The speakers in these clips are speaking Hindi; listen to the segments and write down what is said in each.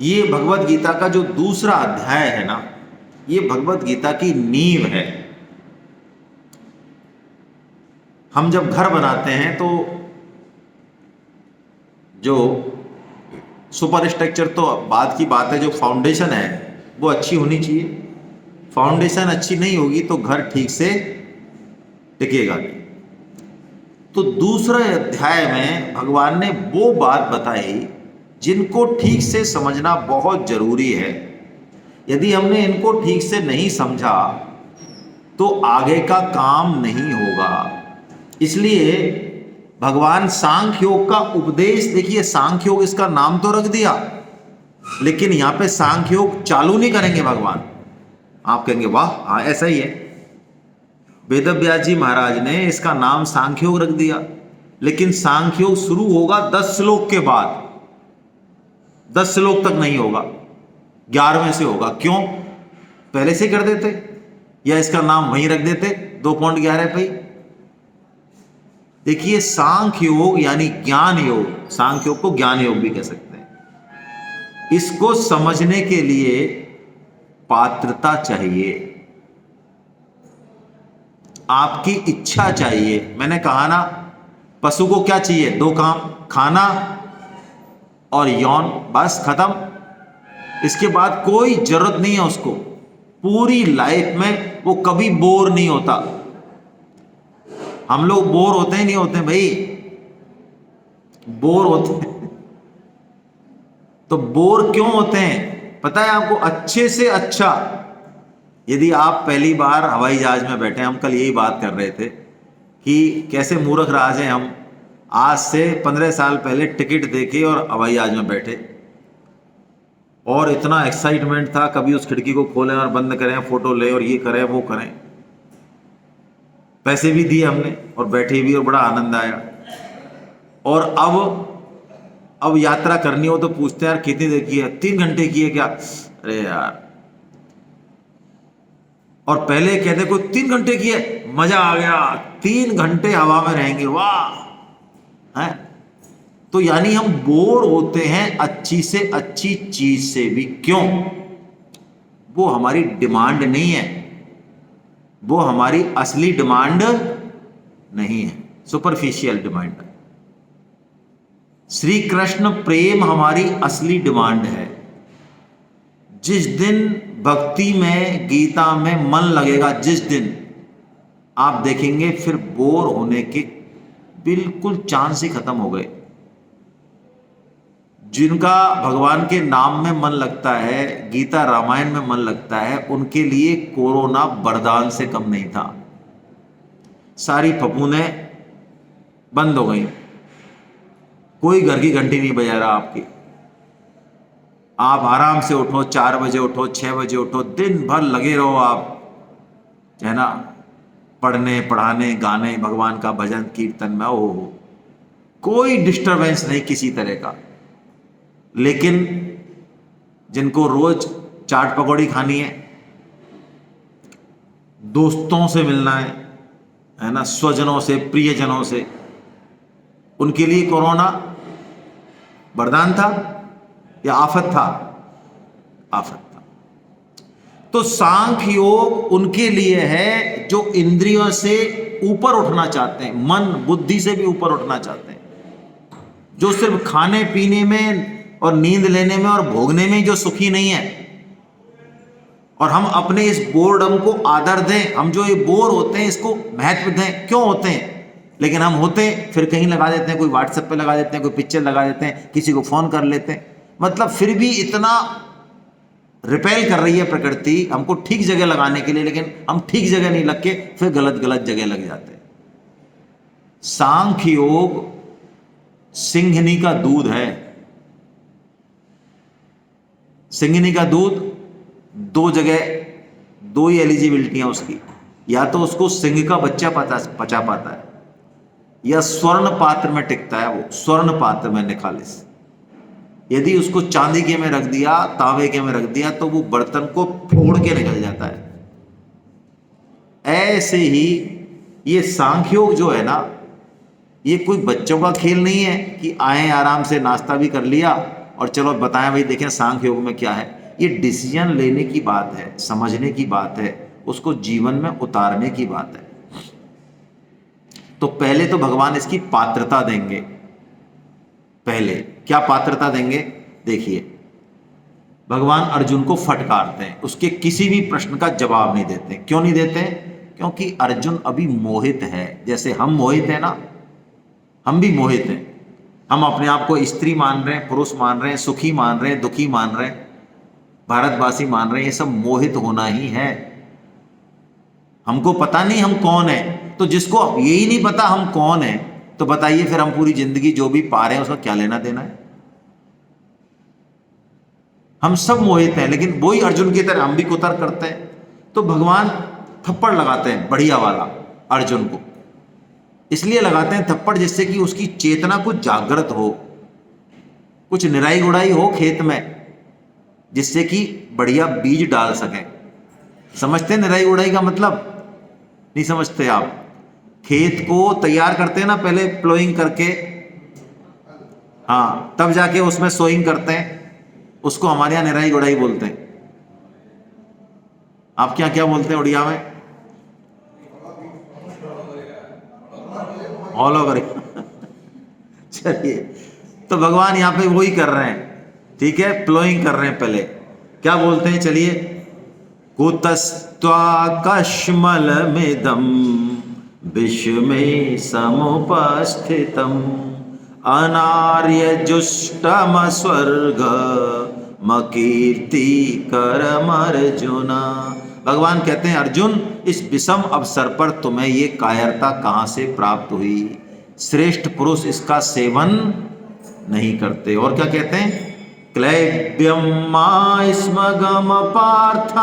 ये भगवत गीता का जो दूसरा अध्याय है ना, ये भगवत गीता की नींव है। हम जब घर बनाते हैं तो जो सुपर स्ट्रक्चर तो बाद की बात है, जो फाउंडेशन है वो अच्छी होनी चाहिए। फाउंडेशन अच्छी नहीं होगी तो घर ठीक से टिकेगा नहीं। तो दूसरे अध्याय में भगवान ने वो बात बताई जिनको ठीक से समझना बहुत जरूरी है। यदि हमने इनको ठीक से नहीं समझा तो आगे का काम नहीं होगा। इसलिए भगवान सांख्य योग का उपदेश, देखिए सांख्य योग इसका नाम तो रख दिया, लेकिन यहां पे सांख्य योग चालू नहीं करेंगे भगवान। आप कहेंगे वाह, हाँ ऐसा ही है। वेदव्यास जी महाराज ने इसका नाम सांख्य योग रख दिया, लेकिन सांख्य योग शुरू होगा 10 श्लोक के बाद। 10 श्लोक तक नहीं होगा, 11वें से होगा। क्यों? पहले से कर देते या इसका नाम वहीं रख देते 2.11 पे। देखिए सांख्य योग यानी ज्ञान योग, सांख्य योग को ज्ञान योग भी कह सकते हैं। इसको समझने के लिए पात्रता चाहिए, आपकी इच्छा चाहिए। मैंने कहा ना, पशु को क्या चाहिए? 2 काम, खाना और यौन, बस खत्म। इसके बाद कोई जरूरत नहीं है उसको। पूरी लाइफ में वो कभी बोर नहीं होता। हम लोग बोर होते ही नहीं होते भाई, बोर होते हैं। तो बोर क्यों होते हैं पता है आपको? अच्छे से अच्छा, यदि आप पहली बार हवाई जहाज में बैठे, हम कल यही बात कर रहे थे कि कैसे मूर्ख राज हैं हम। आज से 15 साल पहले टिकट देके और हवाई जहाज में बैठे और इतना एक्साइटमेंट था, कभी उस खिड़की को खोलें और बंद करें, फोटो लें और ये करें वो करें। पैसे भी दिए हमने और बैठे भी और बड़ा आनंद आया। और अब यात्रा करनी हो तो पूछते हैं यार कितनी देर की है? 3 घंटे की है क्या? अरे यार। और पहले कहते कोई 3 घंटे की है, मजा आ गया, 3 घंटे हवा में रहेंगे, वाह है। तो यानी हम बोर होते हैं अच्छी से अच्छी चीज से भी। क्यों? वो हमारी डिमांड नहीं है, वो हमारी असली डिमांड नहीं है, सुपरफिशियल डिमांड है। श्री कृष्ण प्रेम हमारी असली डिमांड है। जिस दिन भक्ति में, गीता में मन लगेगा, जिस दिन आप देखेंगे फिर बोर होने के बिल्कुल चांस ही खत्म हो गए। जिनका भगवान के नाम में मन लगता है, गीता रामायण में मन लगता है, उनके लिए कोरोना वरदान से कम नहीं था। सारी फफूंदें बंद हो गई, कोई घर की घंटी नहीं बजा रहा आपकी। आप आराम से उठो, 4 बजे उठो, 6 बजे उठो, दिन भर लगे रहो आप, है ना, पढ़ने, पढ़ाने, गाने, भगवान का भजन कीर्तन में। हो कोई डिस्टरबेंस नहीं किसी तरह का। लेकिन जिनको रोज चाट पकौड़ी खानी है, दोस्तों से मिलना है ना, स्वजनों से, प्रियजनों से, उनके लिए कोरोना वरदान था या आफत था? आफत था। तो सांख्य योग उनके लिए है जो इंद्रियों से ऊपर उठना चाहते हैं, मन बुद्धि से भी ऊपर उठना चाहते हैं, जो सिर्फ खाने पीने में और नींद लेने में और भोगने में जो सुखी नहीं है। और हम अपने इस बोर्डम को आदर दें, हम जो ये बोर होते हैं इसको महत्व दें। क्यों होते हैं? लेकिन हम होते हैं फिर कहीं लगा देते हैं, कोई व्हाट्सएप पे लगा देते हैं, कोई पिक्चर लगा देते हैं, किसी को फोन कर लेते हैं। मतलब फिर भी इतना रिपेल कर रही है प्रकृति हमको ठीक जगह लगाने के लिए, लेकिन हम ठीक जगह नहीं लग के फिर गलत गलत जगह लग जाते हैं। सांख्य योग सिंघनी का दूध है। सिंघनी का दूध 2 जगह, 2 ही एलिजिबिलिटी है उसकी। या तो उसको सिंह का बच्चा पचा पाता है, या स्वर्ण पात्र में टिकता है। वो स्वर्ण पात्र में निखालिस। यदि उसको चांदी के में रख दिया, तांबे के में रख दिया, तो वो बर्तन को फोड़ के निकल जाता है। ऐसे ही ये सांख्योग जो है ना, ये कोई बच्चों का खेल नहीं है कि आए आराम से नाश्ता भी कर लिया और चलो बताएं भाई, देखें सांख्य योग में क्या है। ये डिसीजन लेने की बात है, समझने की बात है, उसको जीवन में उतारने की बात है। तो पहले तो भगवान इसकी पात्रता देंगे। पहले क्या पात्रता देंगे? देखिए, भगवान अर्जुन को फटकारते हैं, उसके किसी भी प्रश्न का जवाब नहीं देते। क्यों नहीं देते? क्योंकि अर्जुन अभी मोहित है, जैसे हम मोहित हैं ना, हम भी मोहित हैं। हम अपने आप को स्त्री मान रहे हैं, पुरुष मान रहे हैं, सुखी मान रहे हैं, दुखी मान रहे हैं, भारतवासी मान रहे हैं। ये सब मोहित होना ही है। हमको पता नहीं हम कौन है। तो जिसको यही नहीं पता हम कौन है, तो बताइए फिर हम पूरी जिंदगी जो भी पा रहे हैं उसका क्या लेना देना है? हम सब मोहित हैं, लेकिन वही अर्जुन की तरह हम भी कुतर करते हैं। तो भगवान थप्पड़ लगाते हैं बढ़िया वाला अर्जुन को। इसलिए लगाते हैं थप्पड़ जिससे कि उसकी चेतना कुछ जागृत हो, कुछ निराई गुड़ाई हो खेत में, जिससे कि बढ़िया बीज डाल सकें। समझते हैं निराई गुड़ाई का मतलब? नहीं समझते आप? खेत को तैयार करते हैं ना पहले प्लोइंग करके, हाँ, तब जाके उसमें सोइंग करते हैं। उसको हमारे यहाँ निराई गुड़ाई बोलते हैं। आप क्या क्या बोलते हैं उड़िया में? All over. चलिए, तो भगवान यहाँ पे वही कर रहे हैं, ठीक है, प्लोइंग कर रहे हैं। पहले क्या बोलते हैं? चलिए, कुतस्त्वाकश्मलमिदं विश्वे समुपस्थितम् अनार्यजुष्टमस्वर्गमकीर्तिकरमर्जुन। भगवान कहते हैं, अर्जुन, इस विषम अवसर पर तुम्हें ये कायरता कहां से प्राप्त हुई? श्रेष्ठ पुरुष इसका सेवन नहीं करते। और क्या कहते हैं? क्लैब्यम मास्मगम पार्थ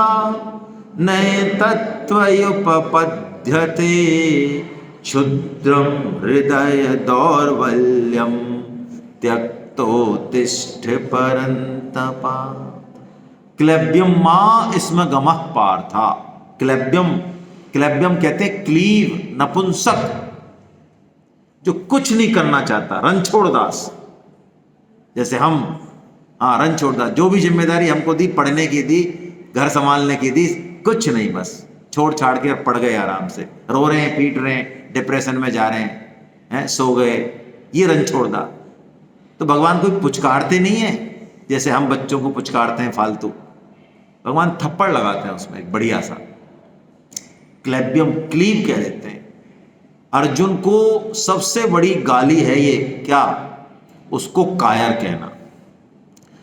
नैतत्त्वयुपपद्यते क्षुद्रम हृदय दौर्बल्यम त्यक्तोत्तिष्ठ परन्तपा। क्लैब्यम मां स्मगम पार्थ। क्लैब्यम, क्लैब्यम कहते हैं क्लीव, नपुंसक, जो कुछ नहीं करना चाहता, रणछोड़दास। जैसे हम, हाँ, रणछोड़दास, जो भी जिम्मेदारी हमको दी, पढ़ने की दी, घर संभालने की दी, कुछ नहीं, बस छोड़ छाड़ के पड़ गए आराम से, रो रहे हैं, पीट रहे हैं, डिप्रेशन में जा रहे हैं, सो गए, ये रणछोड़दास। तो भगवान कोई पुचकारते नहीं है जैसे हम बच्चों को पुचकारते हैं फालतू। भगवान थप्पड़ लगाते हैं उसमें एक बढ़िया सा। क्लैब्यम, क्लीव कह देते हैं। अर्जुन को सबसे बड़ी गाली है ये, क्या? उसको कायर कहना।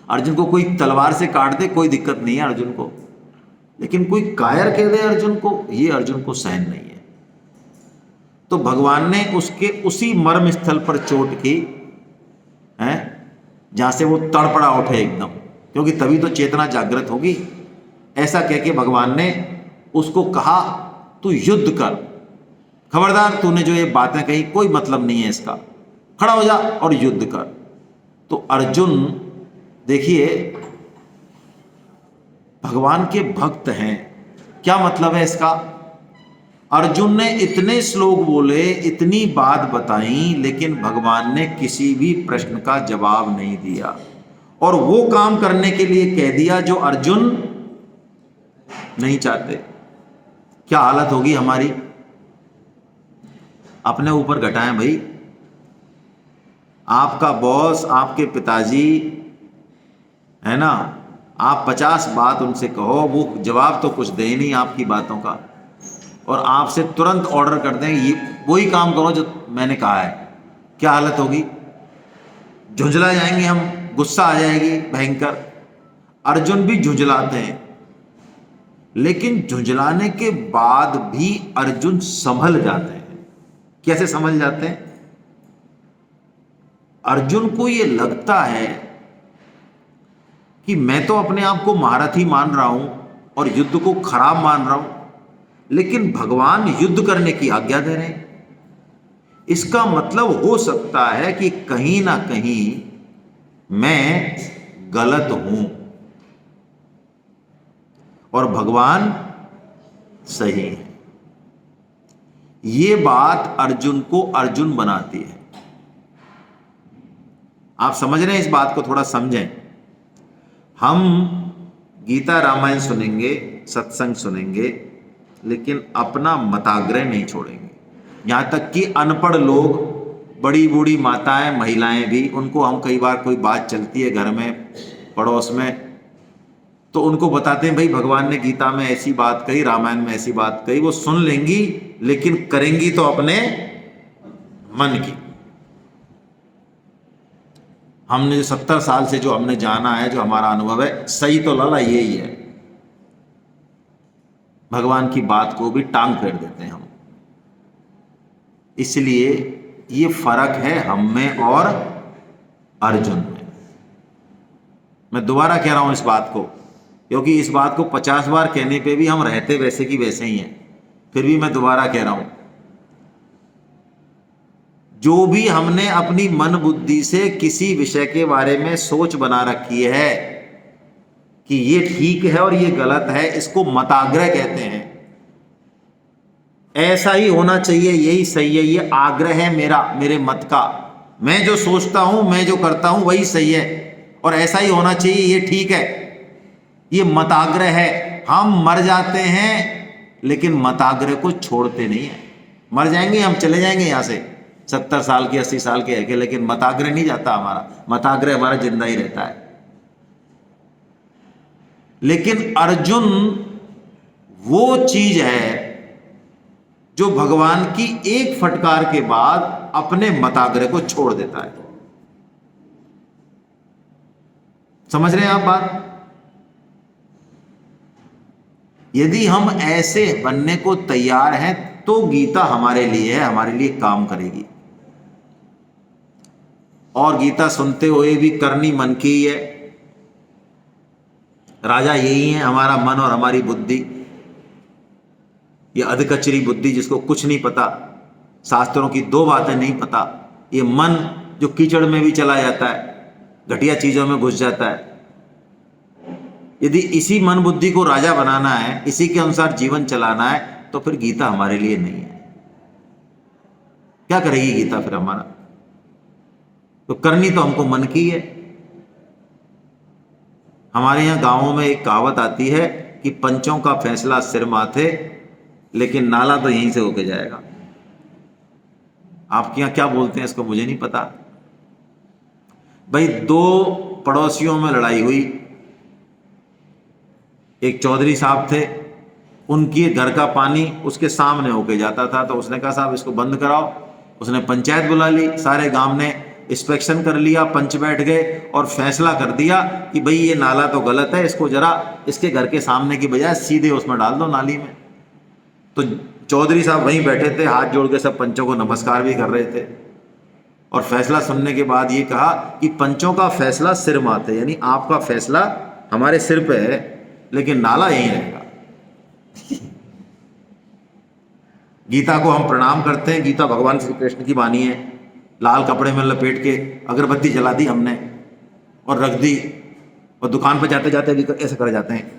अर्जुन को कोई तलवार से काट दे कोई दिक्कत नहीं है अर्जुन को, लेकिन कोई कायर कह दे अर्जुन को, ये अर्जुन को सहन नहीं है। तो भगवान ने उसके उसी मर्म स्थल पर चोट की है जहां से वो तड़पड़ा उठे एकदम, क्योंकि तभी तो चेतना जागृत होगी। ऐसा कह के भगवान ने उसको कहा, तू युद्ध कर, खबरदार, तूने जो ये बातें कही कोई मतलब नहीं है इसका, खड़ा हो जा और युद्ध कर। तो अर्जुन, देखिए, भगवान के भक्त हैं, क्या मतलब है इसका? अर्जुन ने इतने श्लोक बोले, इतनी बात बताई, लेकिन भगवान ने किसी भी प्रश्न का जवाब नहीं दिया, और वो काम करने के लिए कह दिया जो अर्जुन नहीं चाहते। क्या हालत होगी हमारी? अपने ऊपर घटाएं भाई। आपका बॉस, आपके पिताजी है ना, आप 50 बात उनसे कहो, वो जवाब तो कुछ दे ही नहीं आपकी बातों का, और आपसे तुरंत ऑर्डर कर दें ये वही काम करो जो मैंने कहा है। क्या हालत होगी? झुंझला जाएंगे हम, गुस्सा आ जाएगी भयंकर। अर्जुन भी झुंझलाते हैं, लेकिन झुंझलाने के बाद भी अर्जुन संभल जाते हैं। कैसे संभल जाते हैं? अर्जुन को ये लगता है कि मैं तो अपने आप को महारथी मान रहा हूं और युद्ध को खराब मान रहा हूं, लेकिन भगवान युद्ध करने की आज्ञा दे रहे हैं। इसका मतलब हो सकता है कि कहीं ना कहीं मैं गलत हूं और भगवान सही है। ये बात अर्जुन को अर्जुन बनाती है। आप समझ रहे हैं? इस बात को थोड़ा समझें। हम गीता रामायण सुनेंगे, सत्संग सुनेंगे, लेकिन अपना मताग्रह नहीं छोड़ेंगे। यहाँ तक कि अनपढ़ लोग, बड़ी बूढ़ी माताएं, महिलाएं भी, उनको हम कई बार कोई बात चलती है घर में, पड़ोस में, तो उनको बताते हैं भाई भगवान ने गीता में ऐसी बात कही, रामायण में ऐसी बात कही। वो सुन लेंगी लेकिन करेंगी तो अपने मन की। हमने जो 70 साल से जो हमने जाना है, जो हमारा अनुभव है, सही तो लाला यही है। भगवान की बात को भी टांग फेर देते हैं हम। इसलिए ये फर्क है हम में और अर्जुन में। मैं दोबारा कह रहा हूं इस बात को, क्योंकि इस बात को 50 बार कहने पे भी हम रहते वैसे की वैसे ही हैं। फिर भी मैं दोबारा कह रहा हूं, जो भी हमने अपनी मन बुद्धि से किसी विषय के बारे में सोच बना रखी है कि ये ठीक है और ये गलत है, इसको मताग्रह कहते हैं। ऐसा ही होना चाहिए, यही सही है, ये आग्रह है मेरा, मेरे मत का। मैं जो सोचता हूं, मैं जो करता हूं वही सही है और ऐसा ही होना चाहिए, ये ठीक है, ये मताग्रह है। हम मर जाते हैं लेकिन मताग्रह को छोड़ते नहीं है। मर जाएंगे, हम चले जाएंगे यहां से 70 साल के 80 साल के है, लेकिन मताग्रह नहीं जाता हमारा। मताग्रह हमारा जिंदा ही रहता है। लेकिन अर्जुन वो चीज है जो भगवान की एक फटकार के बाद अपने मताग्रह को छोड़ देता है। समझ रहे हैं आप बात? यदि हम ऐसे बनने को तैयार हैं तो गीता हमारे लिए है, हमारे लिए काम करेगी। और गीता सुनते हुए भी करनी मन की ही है। राजा यही है, हमारा मन और हमारी बुद्धि। ये अधकचरी बुद्धि जिसको कुछ नहीं पता, शास्त्रों की 2 बातें नहीं पता, ये मन जो कीचड़ में भी चला जाता है, घटिया चीजों में घुस जाता है। यदि इसी मन बुद्धि को राजा बनाना है, इसी के अनुसार जीवन चलाना है, तो फिर गीता हमारे लिए नहीं है। क्या करेगी गीता फिर हमारा? तो करनी तो हमको मन की है। हमारे यहां गांवों में एक कहावत आती है कि पंचों का फैसला सिर माथे, लेकिन नाला तो यहीं से होके जाएगा। आपके यहां क्या बोलते हैं इसको मुझे नहीं पता। भाई 2 पड़ोसियों में लड़ाई हुई। एक चौधरी साहब थे, उनके घर का पानी उसके सामने होके जाता था, तो उसने कहा साहब इसको बंद कराओ। उसने पंचायत बुला ली, सारे गांव ने इंस्पेक्शन कर लिया, पंच बैठ गए और फैसला कर दिया कि भाई ये नाला तो गलत है, इसको जरा इसके घर के सामने की बजाय सीधे उसमें डाल दो नाली में। तो चौधरी साहब वहीं बैठे थे, हाथ जोड़ के सब पंचों को नमस्कार भी कर रहे थे, और फैसला सुनने के बाद ये कहा कि पंचों का फैसला सिर माथे, यानी आपका फैसला हमारे सिर पे है, लेकिन नाला यहीं रहेगा। गीता को हम प्रणाम करते हैं। गीता भगवान श्री कृष्ण की वाणी है। लाल कपड़े में लपेट के अगरबत्ती जला दी हमने और रख दी, और दुकान पर जाते जाते भी ऐसा कर जाते हैं,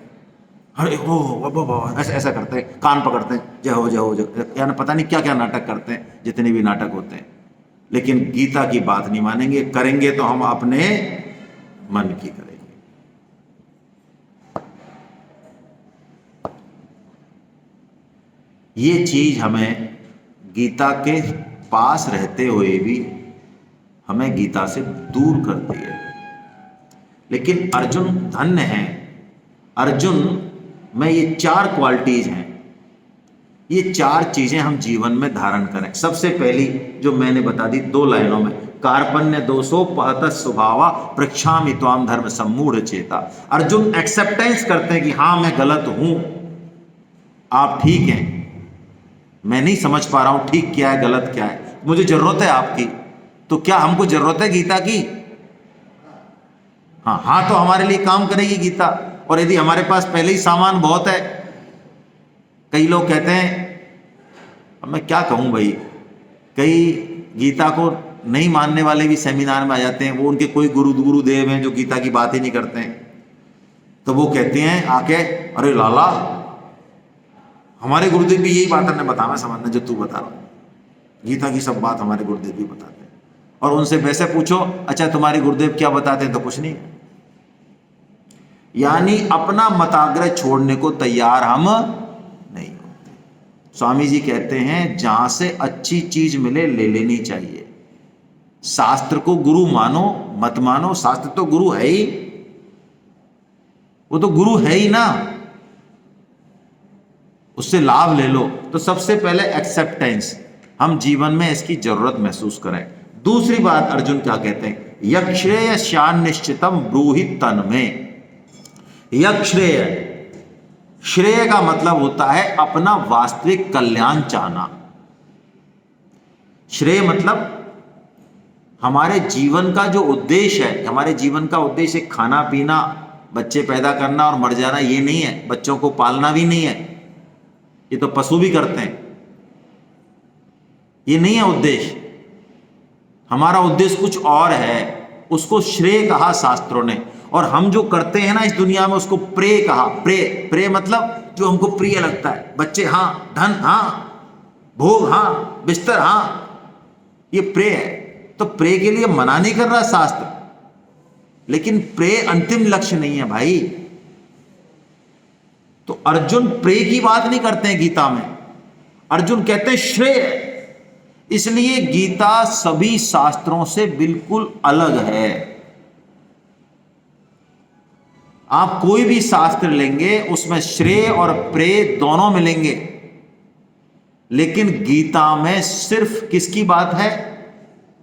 अरे ओ ऐसा ऐसा करते हैं, कान पकड़ते हैं, जय हो जय हो जय, यानी पता नहीं क्या क्या नाटक करते हैं, जितने भी नाटक होते हैं। लेकिन गीता की बात नहीं मानेंगे। करेंगे तो हम अपने मन की करेंगे। ये चीज हमें गीता के पास रहते हुए भी हमें गीता से दूर करती है। लेकिन अर्जुन धन्य है। अर्जुन में ये 4 क्वालिटीज हैं। ये 4 चीजें हम जीवन में धारण करें। सबसे पहली जो मैंने बता दी 2 लाइनों में, कार्पण्य दोषो पहत स्वभावा प्रक्षामि त्वाम धर्म सम्मूढ़ चेता। अर्जुन एक्सेप्टेंस करते हैं कि हाँ मैं गलत हूं, आप ठीक हैं, मैं नहीं समझ पा रहा हूं ठीक क्या है गलत क्या है, मुझे जरूरत है आपकी। तो क्या हमको जरूरत है गीता की? हाँ तो हमारे लिए काम करेगी गीता। और यदि हमारे पास पहले ही सामान बहुत है, कई लोग कहते हैं, अब मैं क्या कहूं भाई, कई गीता को नहीं मानने वाले भी सेमिनार में आ जाते हैं। वो उनके कोई गुरुदेव हैं जो गीता की बात ही नहीं करते हैं, तो वो कहते हैं आके, अरे लाला हमारे गुरुदेव भी यही बात हमने बताना समझना जो तू बता रहा, गीता की सब बात हमारे गुरुदेव भी बताते हैं। और उनसे वैसे पूछो, अच्छा तुम्हारे गुरुदेव क्या बताते हैं, तो कुछ नहीं। यानी अपना मताग्रह छोड़ने को तैयार हम नहीं होते। स्वामी जी कहते हैं जहां से अच्छी चीज मिले ले लेनी चाहिए। शास्त्र को गुरु मानो मत मानो, शास्त्र तो गुरु है ही, वो तो गुरु है ही ना, उससे लाभ ले लो। तो सबसे पहले एक्सेप्टेंस, हम जीवन में इसकी जरूरत महसूस करें। दूसरी बात अर्जुन क्या कहते हैं, यक्षेय श्यान निश्चितम ब्रूहि तन में। यक्षेय, श्रेय का मतलब होता है अपना वास्तविक कल्याण चाहना। श्रेय मतलब हमारे जीवन का जो उद्देश्य है, हमारे जीवन का उद्देश्य खाना पीना, बच्चे पैदा करना और मर जाना ये नहीं है, बच्चों को पालना भी नहीं है, ये तो पशु भी करते हैं, ये नहीं है उद्देश्य। हमारा उद्देश्य कुछ और है, उसको श्रेय कहा शास्त्रों ने। और हम जो करते हैं ना इस दुनिया में उसको प्रेय कहा। प्रेय, प्रेय मतलब जो हमको प्रिय लगता है, बच्चे हाँ, धन हाँ, भोग हाँ, बिस्तर हाँ, ये प्रेय है। तो प्रेय के लिए मना नहीं कर रहा शास्त्र, लेकिन प्रेय अंतिम लक्ष्य नहीं है भाई। तो अर्जुन प्रेय की बात नहीं करते हैं गीता में, अर्जुन कहते हैं श्रेय। इसलिए गीता सभी शास्त्रों से बिल्कुल अलग है। आप कोई भी शास्त्र लेंगे उसमें श्रेय और प्रेय दोनों मिलेंगे, लेकिन गीता में सिर्फ किसकी बात है,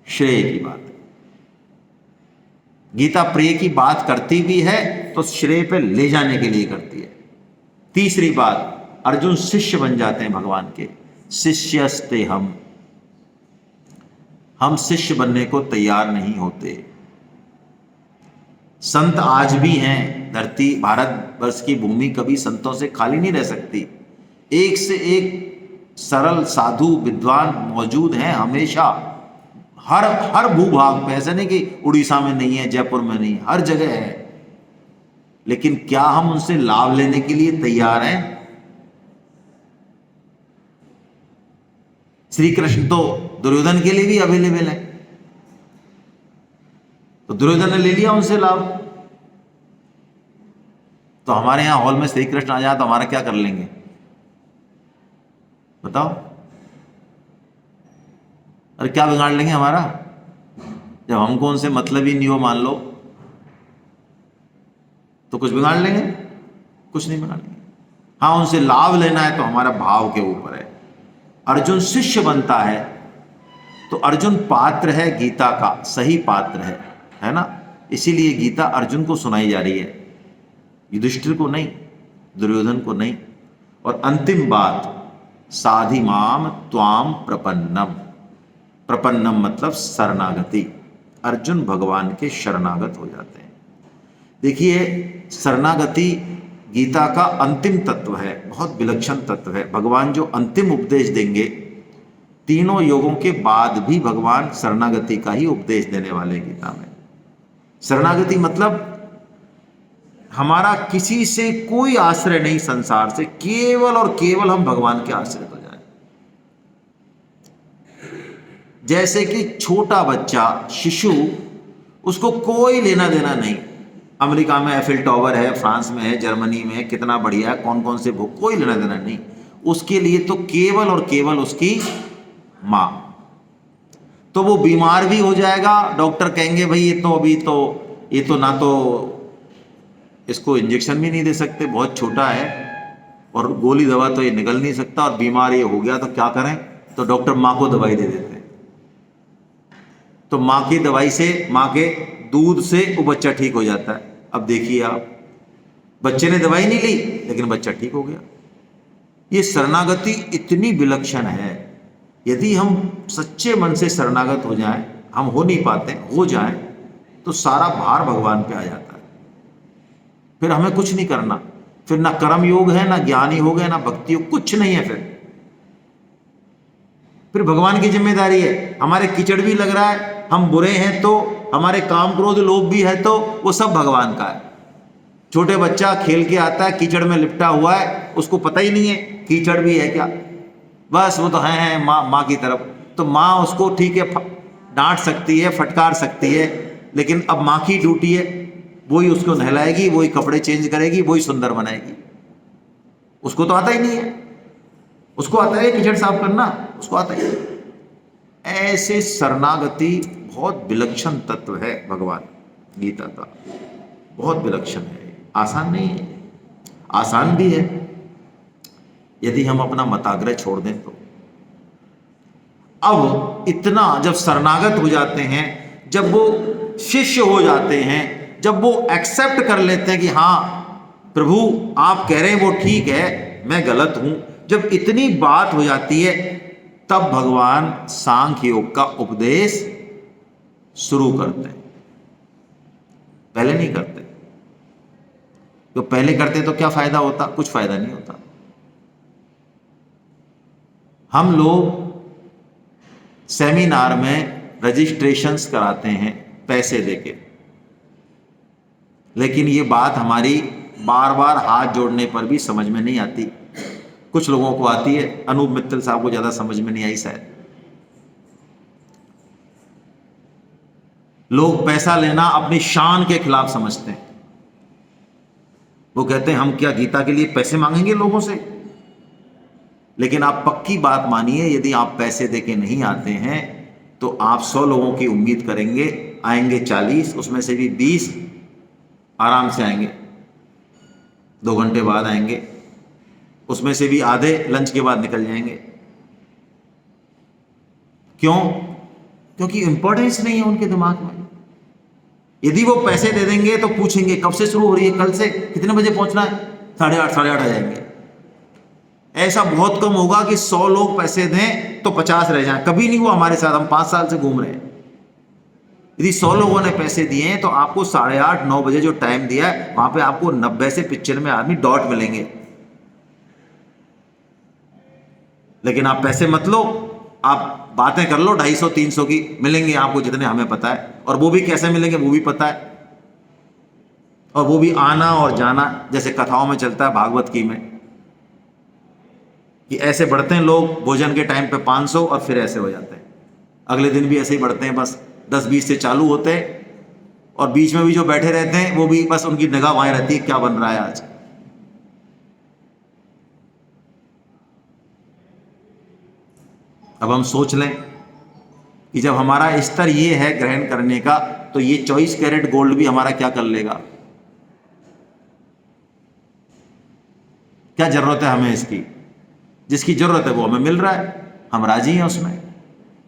श्रेय की बात है। गीता प्रेय की बात करती भी है तो श्रेय पे ले जाने के लिए करती है। तीसरी बात, अर्जुन शिष्य बन जाते हैं भगवान के। शिष्यस्ते हम शिष्य बनने को तैयार नहीं होते। संत आज भी हैं, धरती भारतवर्ष की भूमि कभी संतों से खाली नहीं रह सकती। एक से एक सरल साधु विद्वान मौजूद हैं हमेशा, हर भूभाग पे। ऐसा नहीं कि उड़ीसा में नहीं है, जयपुर में नहीं, हर जगह है। लेकिन क्या हम उनसे लाभ लेने के लिए तैयार हैं? श्री कृष्ण तो दुर्योधन के लिए भी अवेलेबल है, तो दुर्योधन ने ले लिया उनसे लाभ। तो हमारे यहां हॉल में श्री कृष्ण आ जाए तो हमारा क्या कर लेंगे बताओ? अरे क्या बिगाड़ लेंगे हमारा? जब हमको उनसे मतलब ही नहीं हो मान लो, तो कुछ बिगाड़ लेंगे? कुछ नहीं बिगाड़ेंगे। हाँ, उनसे लाभ लेना है तो हमारा भाव के ऊपर है। अर्जुन शिष्य बनता है तो अर्जुन पात्र है गीता का, सही पात्र है ना? इसीलिए गीता अर्जुन को सुनाई जा रही है, युधिष्ठिर को नहीं, दुर्योधन को नहीं। और अंतिम बात, साधि माम त्वाम प्रपन्नम। प्रपन्नम मतलब शरणागति। अर्जुन भगवान के शरणागत हो जाते हैं। देखिए, शरणागति गीता का अंतिम तत्व है, बहुत विलक्षण तत्व है। भगवान जो अंतिम उपदेश देंगे, तीनों योगों के बाद भी भगवान शरणागति का ही उपदेश देने वाले हैं गीता में। शरणागति मतलब हमारा किसी से कोई आश्रय नहीं, संसार से केवल और केवल हम भगवान के आश्रित हो जाएं। जैसे कि छोटा बच्चा, शिशु, उसको कोई लेना देना नहीं। अमेरिका में एफिल टावर है, फ्रांस में है, जर्मनी में है, कितना बढ़िया है, कौन कौन से भोग, कोई लेना देना नहीं। उसके लिए तो केवल और केवल उसकी मां। तो वो बीमार भी हो जाएगा, डॉक्टर कहेंगे भाई ये तो ना तो इसको इंजेक्शन भी नहीं दे सकते, बहुत छोटा है, और गोली दवा तो ये निगल नहीं सकता, और बीमार ये हो गया तो क्या करें? तो डॉक्टर माँ को दवाई दे देते हैं। तो माँ की दवाई से, माँ के दूध से वो बच्चा ठीक हो जाता है। अब देखिए आप, बच्चे ने दवाई नहीं ली लेकिन बच्चा ठीक हो गया। ये शरणागति इतनी विलक्षण है। यदि हम सच्चे मन से शरणागत हो जाएं, हम हो नहीं पाते, हो जाएं, तो सारा भार भगवान पे आ जाता है। फिर हमें कुछ नहीं करना, फिर ना कर्म योग है, ना ज्ञान योग है, ना भक्ति योग, कुछ नहीं है। फिर भगवान की जिम्मेदारी है। हमारे कीचड़ भी लग रहा है, हम बुरे हैं तो, हमारे काम क्रोध लोभ भी है तो, वो सब भगवान का है। छोटे बच्चा खेल के आता है, कीचड़ में लिपटा हुआ है, उसको पता ही नहीं है कीचड़ भी है क्या, बस वो तो है माँ की तरफ। तो माँ उसको ठीक है डांट सकती है, फटकार सकती है, लेकिन अब माँ की ड्यूटी है, वही उसको नहलाएगी, वही कपड़े चेंज करेगी, वही सुंदर बनाएगी। उसको तो आता ही नहीं है। उसको आता है किचन साफ करना, उसको आता ही नहीं। ऐसे शरणागति बहुत विलक्षण तत्व है भगवान गीता का, बहुत विलक्षण है, आसान नहीं है। आसान भी है यदि हम अपना मताग्रह छोड़ दें तो। अब इतना जब शरणागत हो जाते हैं, जब वो शिष्य हो जाते हैं, जब वो एक्सेप्ट कर लेते हैं कि हाँ प्रभु आप कह रहे हैं वो ठीक है, मैं गलत हूं, जब इतनी बात हो जाती है, तब भगवान सांख्य योग का उपदेश शुरू करते हैं। पहले नहीं करते। तो पहले करते तो क्या फायदा होता? कुछ फायदा नहीं होता। हम लोग सेमिनार में रजिस्ट्रेशंस कराते हैं पैसे देके, लेकिन ये बात हमारी बार बार हाथ जोड़ने पर भी समझ में नहीं आती। कुछ लोगों को आती है, अनूप मित्तल साहब को ज्यादा समझ में नहीं आई शायद। लोग पैसा लेना अपनी शान के खिलाफ समझते हैं। वो कहते हैं हम क्या गीता के लिए पैसे मांगेंगे लोगों से? लेकिन आप पक्की बात मानिए, यदि आप पैसे देके नहीं आते हैं तो आप 100 लोगों की उम्मीद करेंगे, आएंगे 40, उसमें से भी 20 आराम से आएंगे, 2 घंटे बाद आएंगे, उसमें से भी आधे लंच के बाद निकल जाएंगे। क्यों? क्योंकि इंपॉर्टेंस नहीं है उनके दिमाग में। यदि वो पैसे दे देंगे तो पूछेंगे कब से शुरू हो रही है, कल से, कितने बजे पहुंचना है, 8:30 8:30 आ जाएंगे। ऐसा बहुत कम होगा कि 100 लोग पैसे दें तो 50 रह जाएं। कभी नहीं हुआ हमारे साथ, हम 5 साल से घूम रहे हैं। यदि 100 लोगों ने पैसे दिए हैं तो आपको 8:30 9 बजे जो टाइम दिया है, वहां पे आपको 90 से 95 आदमी डॉट मिलेंगे। लेकिन आप पैसे मत लो, आप बातें कर लो 250 300 की, मिलेंगे आपको जितने हमें पता है, और वो भी कैसे मिलेंगे वो भी पता है, और वो भी आना और जाना, जैसे कथाओं में चलता है भागवत की में कि ऐसे बढ़ते हैं लोग भोजन के टाइम पे 500 और फिर ऐसे हो जाते हैं, अगले दिन भी ऐसे ही बढ़ते हैं, बस 10-20 से चालू होते हैं, और बीच में भी जो बैठे रहते हैं वो भी बस उनकी निगाह वहां रहती है क्या बन रहा है आज। अब हम सोच लें कि जब हमारा स्तर ये है ग्रहण करने का, तो ये 24 कैरेट गोल्ड भी हमारा क्या कर लेगा? क्या जरूरत है हमें इसकी? जिसकी जरूरत है वो हमें मिल रहा है, हम राजी हैं उसमें।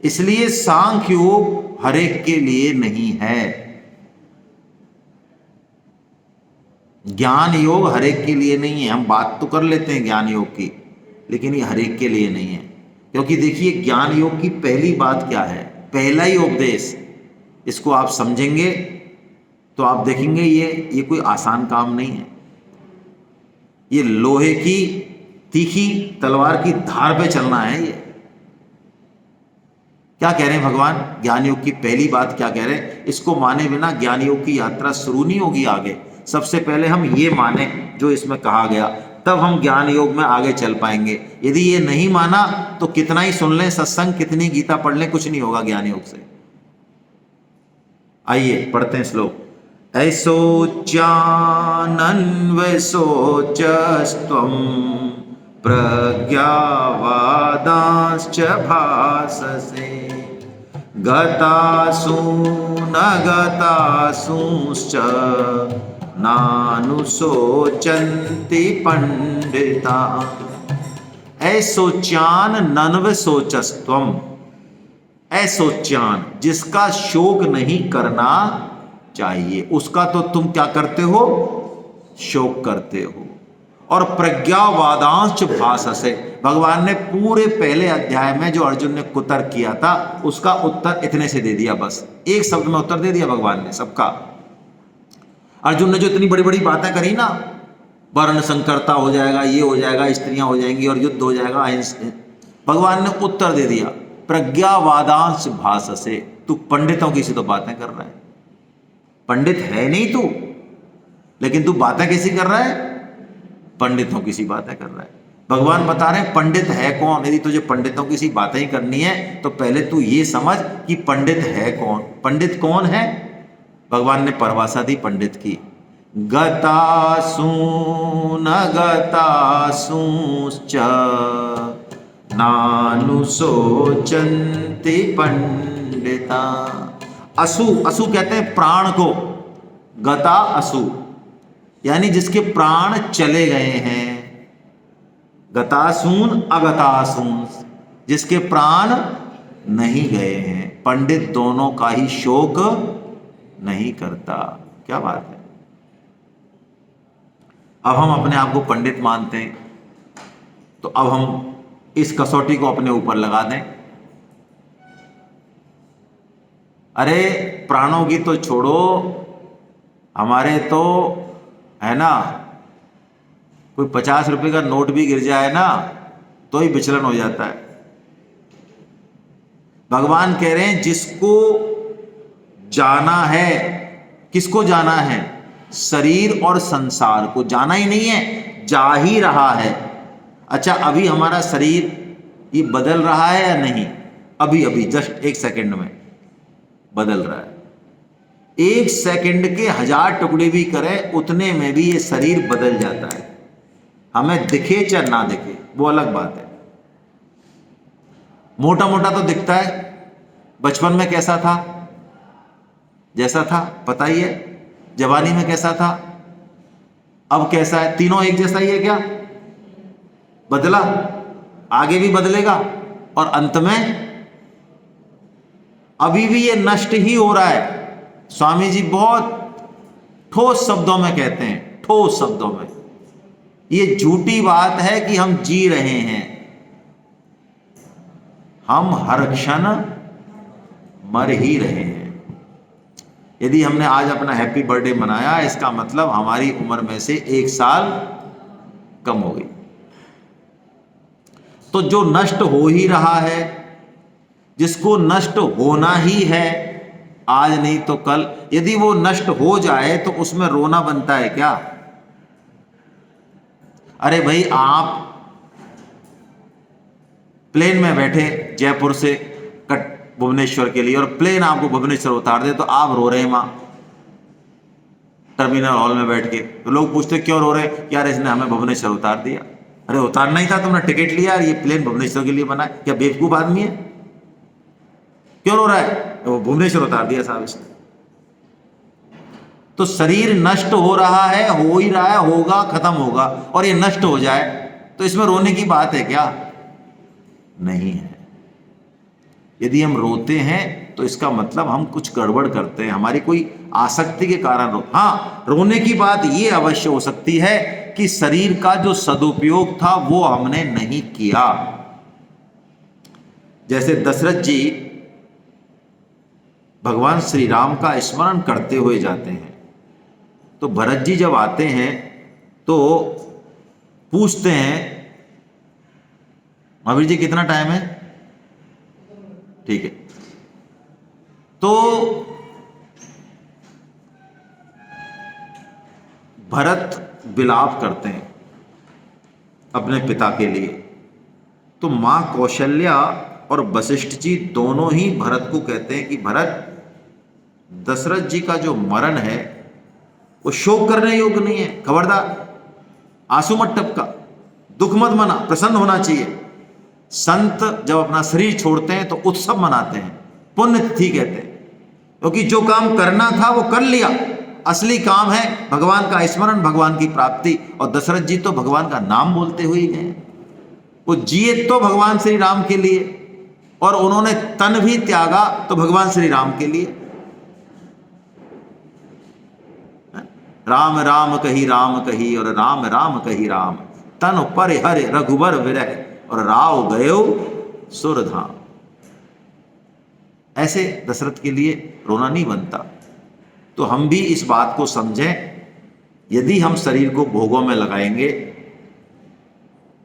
इसलिए सांख्य योग हर एक के लिए नहीं है, ज्ञान योग हर एक के लिए नहीं है। हम बात तो कर लेते हैं ज्ञान योग की, लेकिन ये हर एक के लिए नहीं है। क्योंकि देखिए ज्ञान योग की पहली बात क्या है, पहला ही उपदेश, इसको आप समझेंगे तो आप देखेंगे ये कोई आसान काम नहीं है। ये लोहे की तीखी तलवार की धार पे चलना है। ये क्या कह रहे हैं भगवान? ज्ञान योग की पहली बात क्या कह रहे हैं? इसको माने बिना ज्ञान योग की यात्रा शुरू नहीं होगी आगे। सबसे पहले हम ये माने जो इसमें कहा गया, तब हम ज्ञान योग में आगे चल पाएंगे। यदि ये नहीं माना तो कितना ही सुन लें सत्संग, कितनी गीता पढ़ लें, कुछ नहीं होगा ज्ञान योग से। आइए पढ़ते हैं श्लोक। ऐसोच्यानन्वसोचस्त्वं प्रज्ञावादांश्च भाससे गतासु न गतासूंश्च नानुशोचन्ति पंडिता। ऐसोच्यान नन्वसोचस्त्वम, ऐसोच्यान जिसका शोक नहीं करना चाहिए, उसका तो तुम क्या करते हो? शोक करते हो। और प्रज्ञावादांश भाससे, भगवान ने पूरे पहले अध्याय में जो अर्जुन ने कुतर्क किया था उसका उत्तर इतने से दे दिया, बस एक शब्द में उत्तर दे दिया भगवान ने सबका। अर्जुन ने जो इतनी बड़ी बड़ी बातें करी ना, वर्ण संकरता हो जाएगा, ये हो जाएगा, स्त्रियां हो जाएंगी और युद्ध हो जाएगा, भगवान ने उत्तर दे दिया प्रज्ञावादांश भाससे। तू पंडितों की सी तो बातें कर रहा है, पंडित है नहीं तू, लेकिन तू बातें कैसी कर रहा है? पंडितों की सी बातें कर रहा है। भगवान बता रहे हैं पंडित है कौन। यदि तुझे पंडितों की सी बातें ही करनी है तो पहले तू ये समझ कि पंडित है कौन। पंडित कौन है? भगवान ने परिभाषा दी पंडित की, गतासून गतासूंश्च नानुशोचन्ति पंडिता। असु, असु कहते हैं प्राण को, गता असु यानी जिसके प्राण चले गए हैं, गतासून अगतासून जिसके प्राण नहीं गए हैं, पंडित दोनों का ही शोक नहीं करता। क्या बात है। अब हम अपने आप को पंडित मानते हैं, तो अब हम इस कसौटी को अपने ऊपर लगा दें। अरे प्राणों की तो छोड़ो, हमारे तो है ना, कोई 50 रुपए का नोट भी गिर जाए ना तो ही विचलन हो जाता है। भगवान कह रहे हैं जिसको जाना है, किसको जाना है? शरीर और संसार को। जाना ही नहीं है, जा ही रहा है। अच्छा, अभी हमारा शरीर ये बदल रहा है या नहीं? अभी अभी जस्ट 1 सेकंड में बदल रहा है। 1 सेकंड के 1000 टुकड़े भी करें उतने में भी ये शरीर बदल जाता है, हमें दिखे चाहे ना दिखे, वो अलग बात है। मोटा मोटा तो दिखता है। बचपन में कैसा था? जैसा था पता ही है। जवानी में कैसा था? अब कैसा है? तीनों एक जैसा ही है क्या? बदला, आगे भी बदलेगा और अंत में अभी भी ये नष्ट ही हो रहा है। स्वामी जी बहुत ठोस शब्दों में कहते हैं, ठोस शब्दों में, ये झूठी बात है कि हम जी रहे हैं। हम हर क्षण मर ही रहे हैं। यदि हमने आज अपना हैप्पी बर्थडे मनाया, इसका मतलब हमारी उम्र में से 1 साल कम हो गई। तो जो नष्ट हो ही रहा है, जिसको नष्ट होना ही है, आज नहीं तो कल, यदि वो नष्ट हो जाए तो उसमें रोना बनता है क्या? अरे भाई, आप प्लेन में बैठे जयपुर से भुवनेश्वर के लिए, और प्लेन आपको भुवनेश्वर उतार दे, तो आप रो रहे हैं वहां टर्मिनल हॉल में बैठ के। तो लोग पूछते क्यों रो रहे? यार इसने हमें भुवनेश्वर उतार दिया। अरे उतारना ही था, तुमने टिकट लिया, ये प्लेन भुवनेश्वर के लिए बना है, क्या बेवकूफ आदमी है? क्यों रो रहा है? वो भुवनेश्वर उतार दिया साहब इसने। तो शरीर नष्ट हो रहा है, हो ही रहा है, होगा, खत्म होगा, और ये नष्ट हो जाए तो इसमें रोने की बात है क्या? नहीं है। यदि हम रोते हैं तो इसका मतलब हम कुछ गड़बड़ करते हैं, हमारी कोई आसक्ति के कारण हाँ, रोने की बात ये अवश्य हो सकती है कि शरीर का जो सदुपयोग था वो हमने नहीं किया। जैसे दशरथ जी भगवान श्री राम का स्मरण करते हुए जाते हैं, तो भरत जी जब आते हैं तो पूछते हैं, महावीर जी कितना टाइम है? ठीक है। तो भरत विलाप करते हैं अपने पिता के लिए, तो मां कौशल्या और वशिष्ठ जी दोनों ही भरत को कहते हैं कि भरत, दशरथ जी का जो मरण है वो शोक करने योग्य नहीं है। खबरदार, आंसू मत टपका, दुख मत मना, प्रसन्न होना चाहिए। संत जब अपना शरीर छोड़ते हैं तो उत्सव मनाते हैं, पुण्यतिथि कहते हैं, क्योंकि जो काम करना था वो कर लिया। असली काम है भगवान का स्मरण, भगवान की प्राप्ति। और दशरथ जी तो भगवान का नाम बोलते हुए गए, वो जिए तो भगवान श्री राम के लिए, और उन्होंने तन भी त्यागा तो भगवान श्री राम के लिए। राम राम कही राम कही और राम राम कही राम, तन पर हरे रघुबर विरह और राव गयो सुरधाम। ऐसे दशरथ के लिए रोना नहीं बनता। तो हम भी इस बात को समझें, यदि हम शरीर को भोगों में लगाएंगे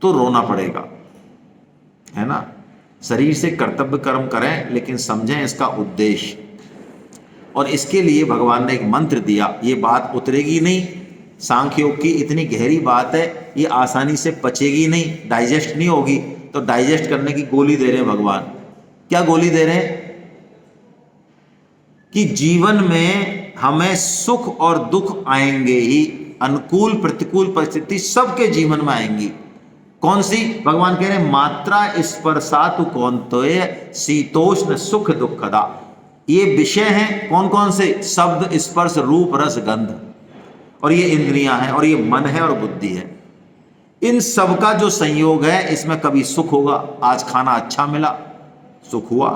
तो रोना पड़ेगा, है ना। शरीर से कर्तव्य कर्म करें, लेकिन समझें इसका उद्देश्य। और इसके लिए भगवान ने एक मंत्र दिया। ये बात उतरेगी नहीं, सांख्य योग की इतनी गहरी बात है, ये आसानी से पचेगी नहीं, डाइजेस्ट नहीं होगी। तो डाइजेस्ट करने की गोली दे रहे हैं भगवान। क्या गोली दे रहे हैं? कि जीवन में हमें सुख और दुख आएंगे ही, अनुकूल प्रतिकूल परिस्थिति सबके जीवन में आएंगी। कौन सी? भगवान कह रहे हैं मात्रा स्पर्शातु कौन्तेय शीतोष्ण सुख दुखदा। ये विषय हैं कौन कौन से? शब्द, स्पर्श, रूप, रस, गंध, और ये इंद्रियां हैं, और ये मन है, और बुद्धि है। इन सब का जो संयोग है, इसमें कभी सुख होगा, आज खाना अच्छा मिला, सुख हुआ,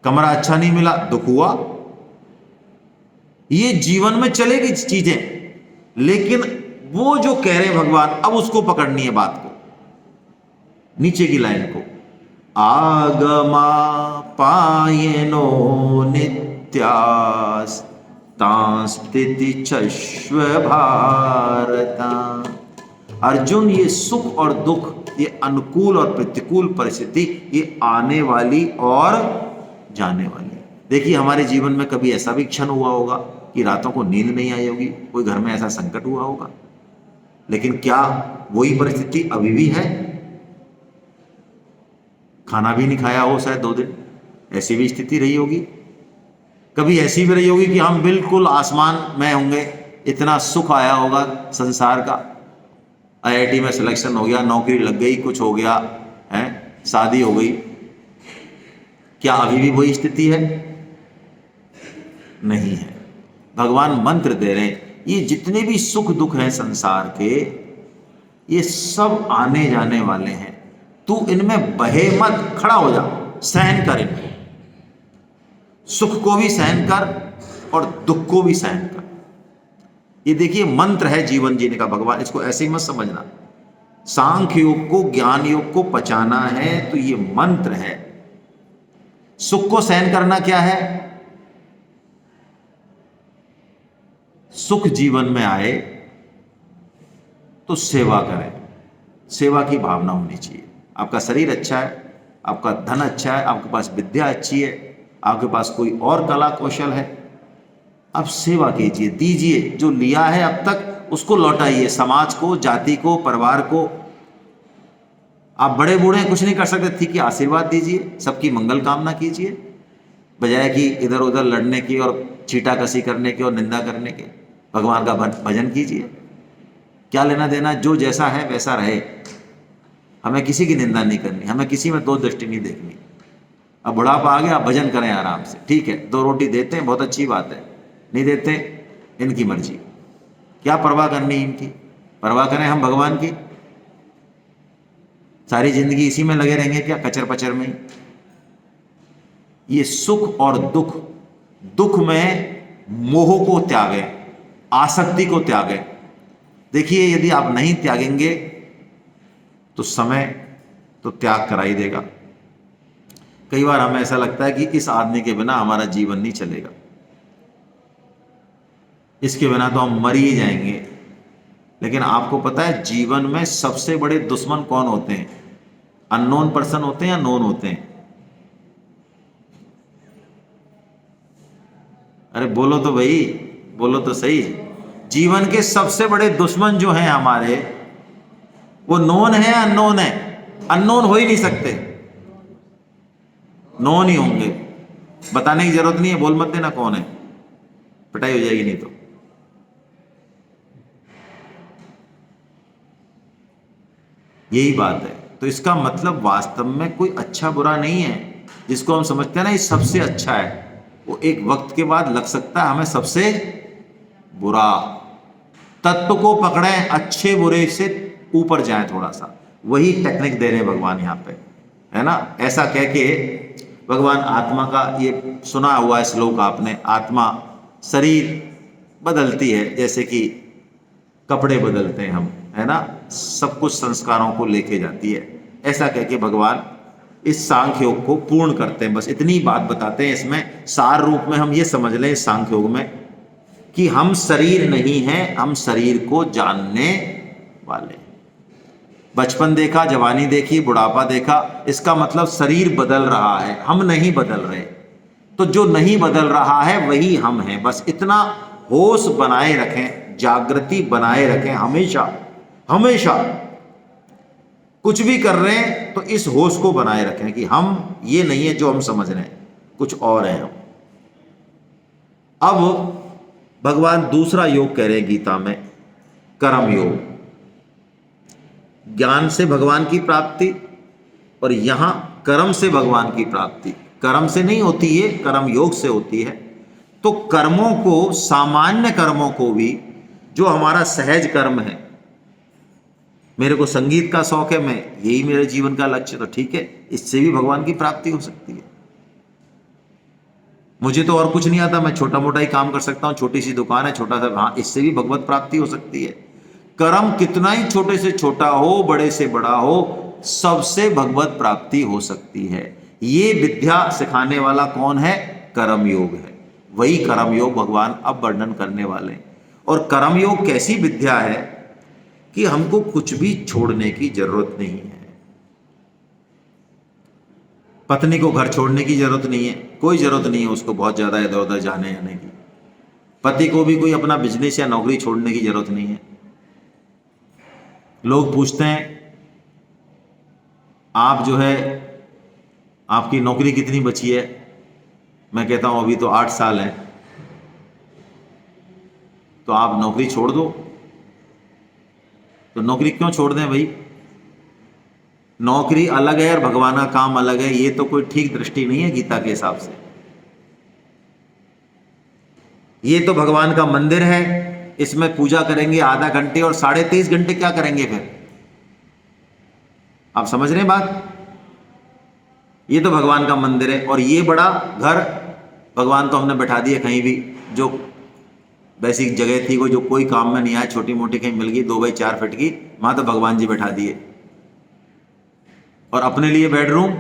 कमरा अच्छा नहीं मिला, दुख हुआ। ये जीवन में चलेगी चीजें, लेकिन वो जो कह रहे हैं भगवान, अब उसको पकड़नी है बात को, नीचे की लाइन को। आगमा पायनो नित्यास तांस्थिति चश्व भारता। अर्जुन, ये सुख और दुख, ये अनुकूल और प्रतिकूल परिस्थिति, ये आने वाली और जाने वाली। देखिए हमारे जीवन में कभी ऐसा भी क्षण हुआ होगा कि रातों को नींद नहीं आई होगी, कोई घर में ऐसा संकट हुआ होगा, लेकिन क्या वही परिस्थिति अभी भी है? खाना भी नहीं खाया हो शायद 2 दिन, ऐसी भी स्थिति रही होगी। कभी ऐसी भी रही होगी कि हम बिल्कुल आसमान में होंगे, इतना सुख आया होगा संसार का, IIT में सिलेक्शन हो गया, नौकरी लग गई, कुछ हो गया है, शादी हो गई। क्या अभी भी वही स्थिति है? नहीं है। भगवान मंत्र दे रहे हैं, ये जितने भी सुख दुख हैं संसार के, ये सब आने जाने वाले हैं। तू इनमें बहे मत, खड़ा हो जा, सहन कर इनको। सुख को भी सहन कर और दुख को भी सहन कर। ये देखिए मंत्र है जीवन जीने का भगवान, इसको ऐसे ही मत समझना। सांख्य योग को, ज्ञान योग को पचाना है तो ये मंत्र है। सुख को सहन करना क्या है? सुख जीवन में आए तो सेवा करें, सेवा की भावना होनी चाहिए। आपका शरीर अच्छा है, आपका धन अच्छा है, आपके पास विद्या अच्छी है, आपके पास कोई और कला कौशल है, आप सेवा कीजिए, दीजिए। जो लिया है अब तक उसको लौटाइए, समाज को, जाति को, परिवार को। आप बड़े बूढ़े कुछ नहीं कर सकते, ठीक है, आशीर्वाद दीजिए, सबकी मंगल कामना कीजिए, बजाय कि इधर उधर लड़ने की और छीटाकसी करने की और निंदा करने के। भगवान का भजन कीजिए, क्या लेना देना, जो जैसा है वैसा रहे। हमें किसी की निंदा नहीं करनी, हमें किसी में दो दृष्टि नहीं देखनी। अब बुढ़ापा आ गया, आप भजन करें आराम से, ठीक है, 2 रोटी देते हैं बहुत अच्छी बात है, नहीं देते इनकी मर्जी, क्या परवाह करनी इनकी, परवाह करें हम भगवान की। सारी जिंदगी इसी में लगे रहेंगे क्या, कचर पचर में ही। ये सुख और दुख, दुख में मोह को त्यागें, आसक्ति को त्यागें। देखिए यदि आप नहीं त्यागेंगे तो समय तो त्याग करा ही देगा। कई बार हमें ऐसा लगता है कि इस आदमी के बिना हमारा जीवन नहीं चलेगा, इसके बिना तो हम मर ही जाएंगे। लेकिन आपको पता है जीवन में सबसे बड़े दुश्मन कौन होते हैं? अननोन पर्सन होते हैं या नोन होते हैं? अरे बोलो तो भाई, बोलो तो सही। जीवन के सबसे बड़े दुश्मन जो हैं हमारे, वो नोन है या अननोन है? अननोन हो ही नहीं सकते, नोन ही होंगे। बताने की जरूरत नहीं है, बोल मत देना कौन है, पिटाई हो जाएगी नहीं तो। यही बात है। तो इसका मतलब वास्तव में कोई अच्छा बुरा नहीं है। जिसको हम समझते हैं ना ये सबसे अच्छा है, वो एक वक्त के बाद लग सकता है हमें सबसे बुरा। तत्व को पकड़ें, अच्छे बुरे से ऊपर जाएं थोड़ा सा, वही टेक्निक दे रहे हैं भगवान यहाँ पे, है ना। ऐसा कह के भगवान आत्मा का, ये सुना हुआ है श्लोक आपने, आत्मा शरीर बदलती है जैसे कि कपड़े बदलते हैं हम, है ना, सब कुछ संस्कारों को लेके जाती है। ऐसा कह के भगवान इस सांख्य योग को पूर्ण करते हैं। बस इतनी बात बताते हैं इसमें, सार रूप में हम ये समझ लें इस सांख्य योग में कि हम शरीर नहीं हैं, हम शरीर को जानने वाले। बचपन देखा, जवानी देखी, बुढ़ापा देखा, इसका मतलब शरीर बदल रहा है, हम नहीं बदल रहे। तो जो नहीं बदल रहा है वही हम हैं। बस इतना होश बनाए रखें, जागृति बनाए रखें हमेशा। हमेशा कुछ भी कर रहे हैं तो इस होश को बनाए रखें कि हम ये नहीं है जो हम समझ रहे हैं, कुछ और है हम। अब भगवान दूसरा योग कह रहे हैं गीता में, कर्म योग। ज्ञान से भगवान की प्राप्ति और यहां कर्म से भगवान की प्राप्ति। कर्म से नहीं होती है, कर्म योग से होती है। तो कर्मों को, सामान्य कर्मों को भी, जो हमारा सहज कर्म है, मेरे को संगीत का शौक है, मैं यही मेरे जीवन का लक्ष्य, तो ठीक है, इससे भी भगवान की प्राप्ति हो सकती है। मुझे तो और कुछ नहीं आता, मैं छोटा मोटा ही काम कर सकता हूं, छोटी सी दुकान है, छोटा सा, हाँ, इससे भी भगवत प्राप्ति हो सकती है। कर्म कितना ही छोटे से छोटा हो, बड़े से बड़ा हो, सबसे भगवत प्राप्ति हो सकती है। ये विद्या सिखाने वाला कौन है? कर्म योग है। वही कर्म योग भगवान अब वर्णन करने वाले हैं। और कर्म योग कैसी विद्या है कि हमको कुछ भी छोड़ने की जरूरत नहीं है। पत्नी को घर छोड़ने की जरूरत नहीं है, कोई जरूरत नहीं है उसको बहुत ज्यादा इधर उधर जाने आने की। पति को भी कोई अपना बिजनेस या नौकरी छोड़ने की जरूरत नहीं है। लोग पूछते हैं आप जो है, आपकी नौकरी कितनी बची है? मैं कहता हूं अभी तो 8 साल है। तो आप नौकरी छोड़ दो। तो नौकरी क्यों छोड़ दें भाई? नौकरी अलग है और भगवान का काम अलग है, ये तो कोई ठीक दृष्टि नहीं है गीता के हिसाब से। ये तो भगवान का मंदिर है, इसमें पूजा करेंगे आधा घंटे और 23.5 घंटे क्या करेंगे फिर? आप समझ रहे हैं बात? ये तो भगवान का मंदिर है और ये बड़ा घर भगवान तो हमने बैठा दिया कहीं भी, जो वैसी जगह थी वो जो कोई काम में नहीं आया, छोटी मोटी कहीं मिल गई 2 बाई 4 फीट की, वहां तो भगवान जी बैठा दिए। और अपने लिए बेडरूम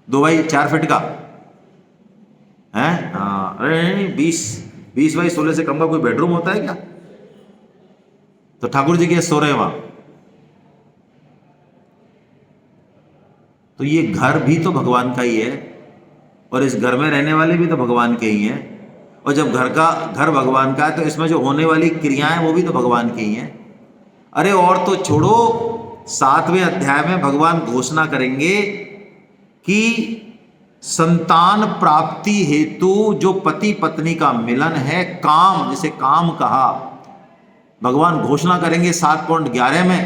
2 बाई 4 फीट का है। हाँ, अरे नहीं, 20 बाई 16 से कम का कोई बेडरूम होता है क्या? तो ठाकुर जी के सो रहे हैं वहां। तो ये घर भी तो भगवान का ही है और इस घर में रहने वाले भी तो भगवान के ही हैं। और जब घर भगवान का है तो इसमें जो होने वाली क्रियाएं वो भी तो भगवान की ही हैं। अरे और तो छोड़ो, 7वें अध्याय में भगवान घोषणा करेंगे कि संतान प्राप्ति हेतु जो पति पत्नी का मिलन है, काम, जिसे काम कहा, भगवान घोषणा करेंगे 7.11 में,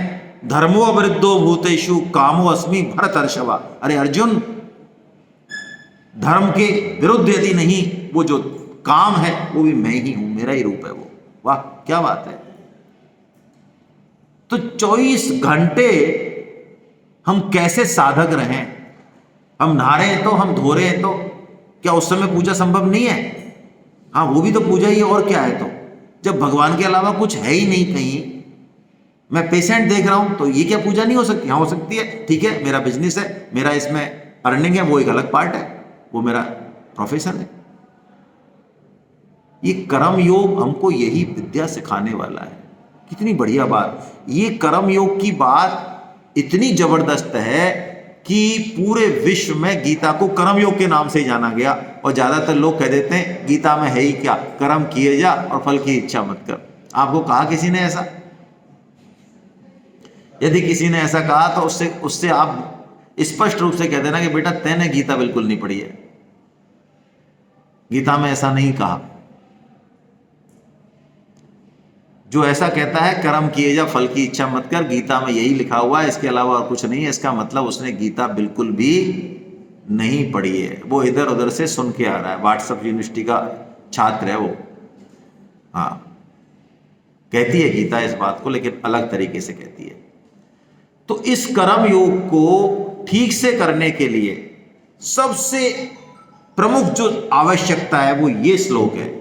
धर्मो अवृद्धो भूतेषु कामो अस्मि भरतर्षभा। अरे अर्जुन, धर्म के विरुद्ध यदि नहीं, वो जो काम है वो भी मैं ही हूं, मेरा ही रूप है वो। वाह क्या बात है। तो 24 घंटे हम कैसे साधक रहें? हम नहा रहे हैं तो, हम धो रहे हैं तो, क्या उस समय पूजा संभव नहीं है? हाँ, वो भी तो पूजा ही है, और क्या है? तो जब भगवान के अलावा कुछ है ही नहीं कहीं, मैं पेशेंट देख रहा हूं तो ये क्या पूजा नहीं हो सकती? हाँ हो सकती है, ठीक है, मेरा बिजनेस है, मेरा इसमें अर्निंग है, वो एक अलग पार्ट है, वो मेरा प्रोफेशन है। ये कर्म योग हमको यही विद्या सिखाने वाला है। कितनी बढ़िया बात। ये कर्म योग की बात इतनी जबरदस्त है कि पूरे विश्व में गीता को कर्म योग के नाम से ही जाना गया। और ज्यादातर लोग कह देते हैं गीता में है ही क्या, कर्म किए जा और फल की इच्छा मत कर। आपको कहा किसी ने ऐसा? यदि किसी ने ऐसा कहा तो उससे आप स्पष्ट रूप से कह देना कि बेटा तैने गीता बिल्कुल नहीं पढ़ी है, गीता में ऐसा नहीं कहा। जो ऐसा कहता है कर्म किए जा फल की इच्छा मत कर, गीता में यही लिखा हुआ है, इसके अलावा और कुछ नहीं है, इसका मतलब उसने गीता बिल्कुल भी नहीं पढ़ी है, वो इधर उधर से सुन के आ रहा है, व्हाट्सएप यूनिवर्सिटी का छात्र है वो। हाँ, कहती है गीता इस बात को, लेकिन अलग तरीके से कहती है। तो इस कर्म योग को ठीक से करने के लिए सबसे प्रमुख जो आवश्यकता है वो ये श्लोक है।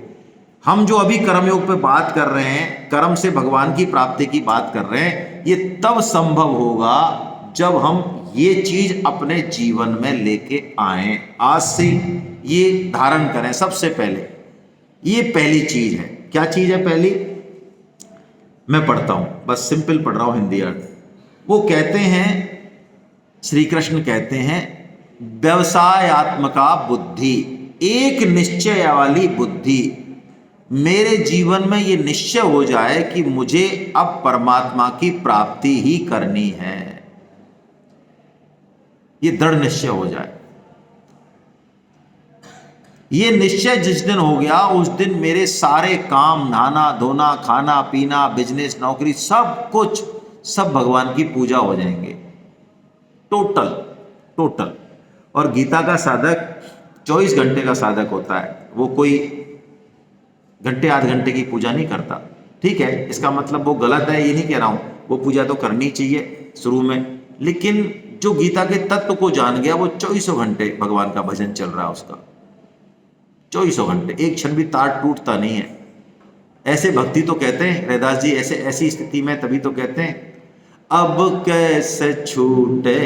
हम जो अभी कर्मयोग पे बात कर रहे हैं, कर्म से भगवान की प्राप्ति की बात कर रहे हैं, ये तब संभव होगा जब हम ये चीज अपने जीवन में लेके आए, आज से ये धारण करें। सबसे पहले ये पहली चीज है। क्या चीज है पहली? मैं पढ़ता हूं, बस सिंपल पढ़ रहा हूं हिंदी अर्थ। वो कहते हैं, श्री कृष्ण कहते हैं, व्यवसायत्मका बुद्धि, एक निश्चय वाली बुद्धि। मेरे जीवन में ये निश्चय हो जाए कि मुझे अब परमात्मा की प्राप्ति ही करनी है, ये दृढ़ निश्चय हो जाए। ये निश्चय जिस दिन हो गया उस दिन मेरे सारे काम, नहाना धोना, खाना पीना, बिजनेस, नौकरी, सब कुछ, सब भगवान की पूजा हो जाएंगे, टोटल टोटल। और गीता का साधक 24 घंटे का साधक होता है, वो कोई घंटे आध घंटे की पूजा नहीं करता। ठीक है, इसका मतलब वो गलत है ये नहीं कह रहा हूं, वो पूजा तो करनी चाहिए शुरू में, लेकिन जो गीता के तत्व को जान गया वो 24 घंटे भगवान का भजन चल रहा है उसका, 24 घंटे, एक क्षण भी तार टूटता नहीं है। ऐसे भक्ति तो कहते हैं रैदास जी, ऐसे ऐसी स्थिति में तभी तो कहते हैं अब कैसे छूटे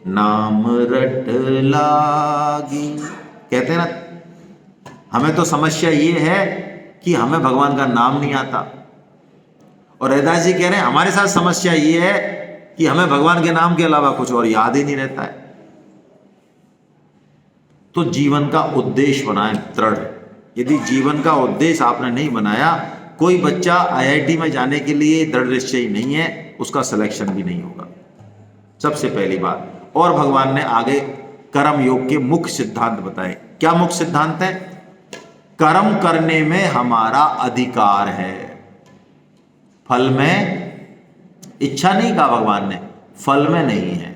नाम रट लागी। कहते हैं ना, हमें तो समस्या ये है कि हमें भगवान का नाम नहीं आता, और रैदास जी कह रहे हैं हमारे साथ समस्या ये है कि हमें भगवान के नाम के अलावा कुछ और याद ही नहीं रहता है। तो जीवन का उद्देश्य बनाएं दृढ़। यदि जीवन का उद्देश्य आपने नहीं बनाया, कोई बच्चा आईआईटी में जाने के लिए दृढ़ निश्चयी नहीं है, उसका सिलेक्शन भी नहीं होगा, सबसे पहली बात। और भगवान ने आगे कर्म योग के मुख्य सिद्धांत बताए। क्या मुख्य सिद्धांत है? कर्म करने में हमारा अधिकार है, फल में इच्छा नहीं कहा भगवान ने, फल में नहीं है।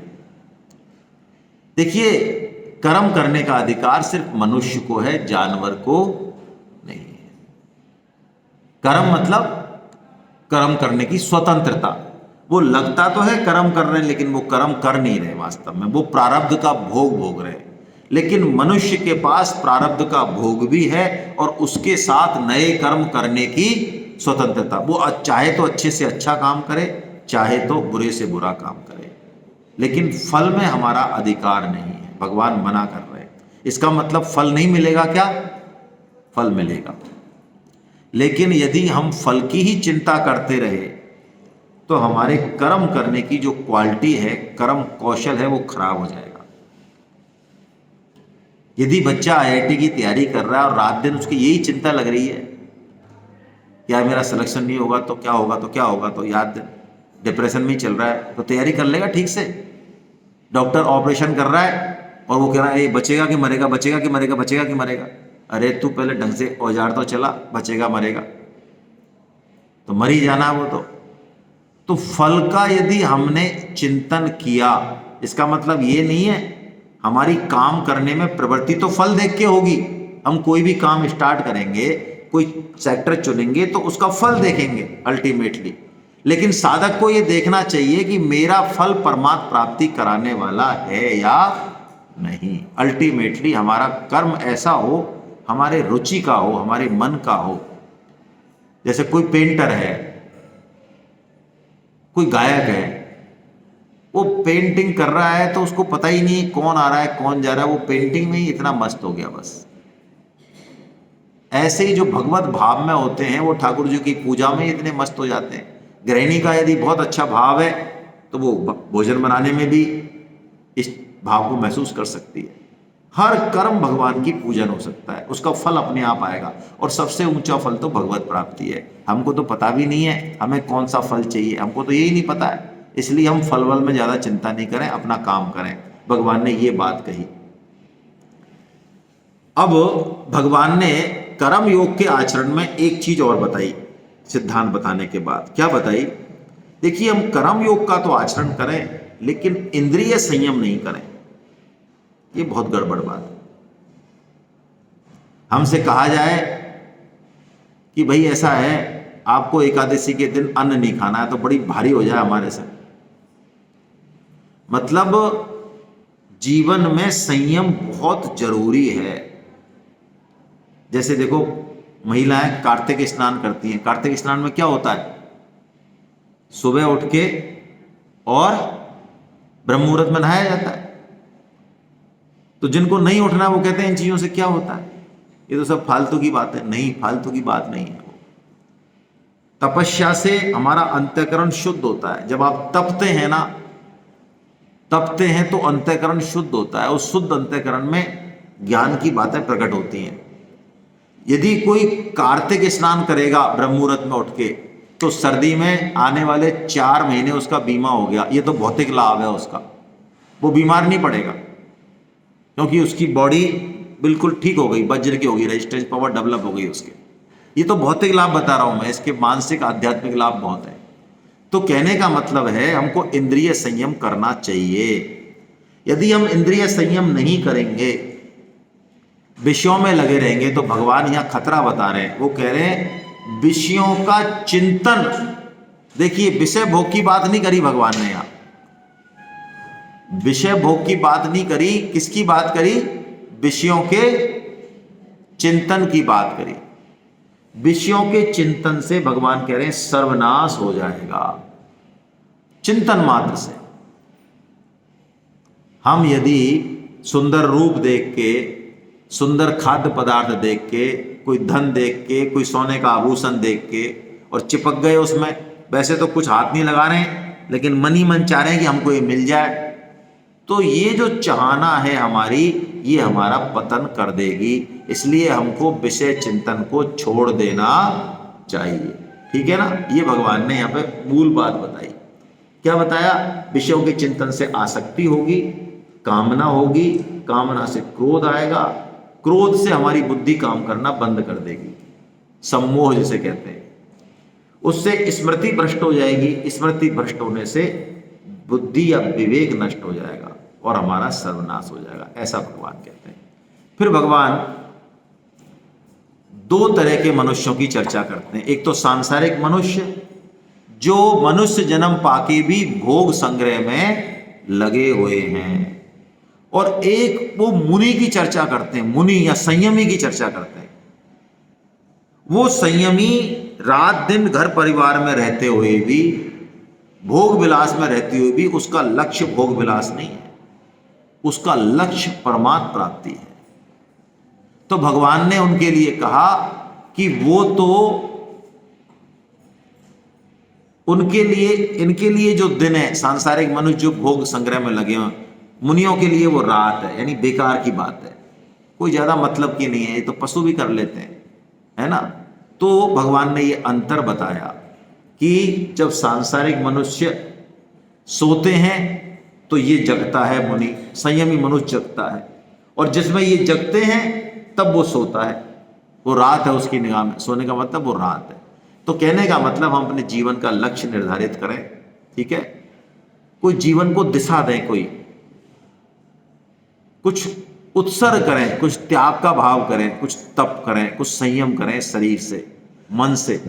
देखिए, कर्म करने का अधिकार सिर्फ मनुष्य को है, जानवर को नहीं है। कर्म मतलब कर्म करने की स्वतंत्रता। वो लगता तो है कर्म कर रहे हैं, लेकिन वो कर्म कर नहीं रहे वास्तव में, वो प्रारब्ध का भोग भोग रहे हैं। लेकिन मनुष्य के पास प्रारब्ध का भोग भी है और उसके साथ नए कर्म करने की स्वतंत्रता। वो चाहे तो अच्छे से अच्छा काम करे, चाहे तो बुरे से बुरा काम करे, लेकिन फल में हमारा अधिकार नहीं है, भगवान मना कर रहे हैं। इसका मतलब फल नहीं मिलेगा क्या? फल मिलेगा, लेकिन यदि हम फल की ही चिंता करते रहे तो हमारे कर्म करने की जो क्वालिटी है, कर्म कौशल है, वो खराब हो जाएगा। यदि बच्चा आईआईटी की तैयारी कर रहा है और रात दिन उसकी यही चिंता लग रही है, यार मेरा सिलेक्शन नहीं होगा तो क्या होगा, तो क्या होगा, तो याद डिप्रेशन में ही चल रहा है, तो तैयारी कर लेगा ठीक से। डॉक्टर ऑपरेशन कर रहा है और वो कह रहा है ये बचेगा कि मरेगा, बचेगा कि मरेगा, बचेगा कि मरेगा। अरे तू पहले ढंग से औजार तो चला, बचेगा मरेगा तो मर ही जाना वो तो फल का यदि हमने चिंतन किया, इसका मतलब ये नहीं है हमारी काम करने में प्रवृत्ति तो फल देख के होगी। हम कोई भी काम स्टार्ट करेंगे, कोई सेक्टर चुनेंगे तो उसका फल देखेंगे अल्टीमेटली, लेकिन साधक को यह देखना चाहिए कि मेरा फल परमात्म प्राप्ति कराने वाला है या नहीं। अल्टीमेटली हमारा कर्म ऐसा हो, हमारे रुचि का हो, हमारे मन का हो। जैसे कोई पेंटर है, कोई गायक है, वो पेंटिंग कर रहा है तो उसको पता ही नहीं कौन आ रहा है कौन जा रहा है, वो पेंटिंग में ही इतना मस्त हो गया बस। ऐसे ही जो भगवत भाव में होते हैं वो ठाकुर जी की पूजा में इतने मस्त हो जाते हैं। गृहिणी का यदि बहुत अच्छा भाव है तो वो भोजन बनाने में भी इस भाव को महसूस कर सकती है। हर कर्म भगवान की पूजन हो सकता है, उसका फल अपने आप आएगा, और सबसे ऊंचा फल तो भगवत प्राप्ति है। हमको तो पता भी नहीं है हमें कौन सा फल चाहिए, हमको तो यही नहीं पता है, इसलिए हम फल वल में ज्यादा चिंता नहीं करें, अपना काम करें। भगवान ने ये बात कही। अब भगवान ने कर्म योग के आचरण में एक चीज और बताई, सिद्धांत बताने के बाद क्या बताई? देखिए, हम कर्म योग का तो आचरण करें लेकिन इंद्रिय संयम नहीं करें, ये बहुत गड़बड़ बात है। हमसे कहा जाए कि भाई ऐसा है आपको एकादशी के दिन अन्न नहीं खाना है, तो बड़ी भारी हो जाए हमारे से। मतलब जीवन में संयम बहुत जरूरी है। जैसे देखो, महिलाएं कार्तिक स्नान करती हैं, कार्तिक स्नान में क्या होता है? सुबह उठ के और ब्रह्म मुहूर्त में नहाया जाता है। तो जिनको नहीं उठना वो कहते हैं इन चीजों से क्या होता है, ये तो सब फालतू की बात है। नहीं, फालतू की बात नहीं है। तपस्या से हमारा अंतःकरण शुद्ध होता है। जब आप तपते हैं ना, तपते हैं तो अंतःकरण शुद्ध होता है, उस शुद्ध अंतःकरण में ज्ञान की बातें प्रकट होती हैं। यदि कोई कार्तिक स्नान करेगा ब्रह्म मुहूर्त में उठ के, तो सर्दी में आने वाले 4 महीने उसका बीमा हो गया। ये तो भौतिक लाभ है उसका, वो बीमार नहीं पड़ेगा क्योंकि उसकी बॉडी बिल्कुल ठीक हो गई, वज्र की हो गई, रजिस्ट्रेशन पावर डेवलप हो गई उसके। ये तो भौतिक लाभ बता रहा हूं मैं, इसके मानसिक आध्यात्मिक लाभ बहुत है। तो कहने का मतलब है हमको इंद्रिय संयम करना चाहिए। यदि हम इंद्रिय संयम नहीं करेंगे, विषयों में लगे रहेंगे, तो भगवान यहां खतरा बता रहे हैं। वो कह रहे हैं विषयों का चिंतन। देखिए, विषय भोग की बात नहीं करी भगवान ने, यहां विषय भोग की बात नहीं करी, किसकी बात करी? विषयों के चिंतन की बात करी। विषयों के चिंतन से भगवान कह रहे हैं सर्वनाश हो जाएगा। चिंतन मात्र से हम यदि सुंदर रूप देख के, सुंदर खाद्य पदार्थ देख के, कोई धन देख के, कोई सोने का आभूषण देख के और चिपक गए उसमें, वैसे तो कुछ हाथ नहीं लगा रहे हैं, लेकिन मन ही मन चाह रहे हैं कि हमको ये मिल जाए, तो ये जो चाहना है हमारी, ये हमारा पतन कर देगी। इसलिए हमको विषय चिंतन को छोड़ देना चाहिए। ठीक है ना? ये भगवान ने यहाँ पे मूल बात बताई। क्या बताया? विषयों के चिंतन से आसक्ति होगी, कामना होगी, कामना से क्रोध आएगा, क्रोध से हमारी बुद्धि काम करना बंद कर देगी, सम्मोह जिसे कहते हैं। उससे स्मृति भ्रष्ट हो जाएगी, स्मृति भ्रष्ट होने से बुद्धि या विवेक नष्ट हो जाएगा और हमारा सर्वनाश हो जाएगा, ऐसा भगवान कहते हैं। फिर भगवान दो तरह के मनुष्यों की चर्चा करते हैं। एक तो सांसारिक मनुष्य, जो मनुष्य जन्म पाके भी भोग संग्रह में लगे हुए हैं, और एक वो मुनि की चर्चा करते हैं, मुनि या संयमी की चर्चा करते हैं। वो संयमी रात दिन घर परिवार में रहते हुए भी, भोग विलास में रहते हुए भी, उसका लक्ष्य भोग विलास नहीं है, उसका लक्ष्य परमात्म प्राप्ति है। तो भगवान ने उनके लिए कहा कि वो तो उनके लिए, इनके लिए जो दिन है, सांसारिक मनुष्य जो भोग संग्रह में लगे हैं, मुनियों के लिए वो रात है, यानी बेकार की बात है, कोई ज्यादा मतलब की नहीं है, ये तो पशु भी कर लेते हैं, है ना? तो भगवान ने ये अंतर बताया कि जब सांसारिक मनुष्य सोते हैं तो ये जगता है मुनि, संयमी मनुष्य जगता है, और जिसमें ये जगते हैं तब वो सोता है, वो रात है उसकी निगाह में। सोने का मतलब वो रात है। तो कहने का मतलब हम अपने जीवन का लक्ष्य निर्धारित करें, ठीक है? कोई जीवन को दिशा दें, कोई कुछ उत्सर्ग करें, कुछ त्याग का भाव करें, कुछ तप करें, कुछ संयम करें शरीर से, मन से।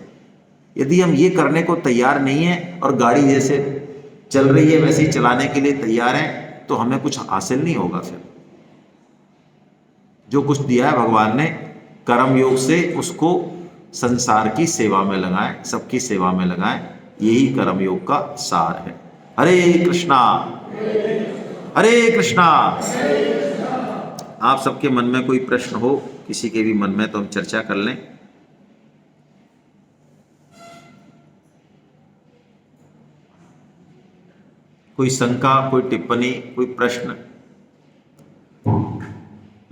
यदि हम ये करने को तैयार नहीं है और गाड़ी जैसे चल रही है वैसे ही चलाने के लिए तैयार हैं, तो हमें कुछ हासिल नहीं होगा। फिर जो कुछ दिया है भगवान ने कर्म योग से, उसको संसार की सेवा में लगाएं, सबकी सेवा में लगाएं, यही कर्म योग का सार है। हरे कृष्णा, हरे कृष्णा। आप सबके मन में कोई प्रश्न हो, किसी के भी मन में, तो हम चर्चा कर लें। कोई शंका, कोई टिप्पणी, कोई प्रश्न,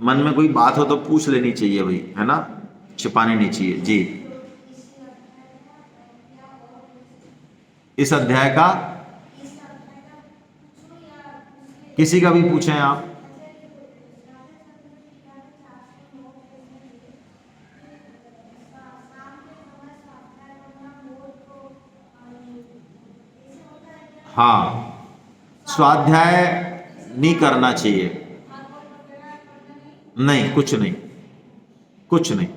मन में कोई बात हो तो पूछ लेनी चाहिए भाई, है ना? छिपानी नहीं चाहिए जी। इस अध्याय का किसी का भी पूछें आप। हाँ, स्वाध्याय नहीं करना चाहिए। नहीं, कुछ नहीं, कुछ नहीं।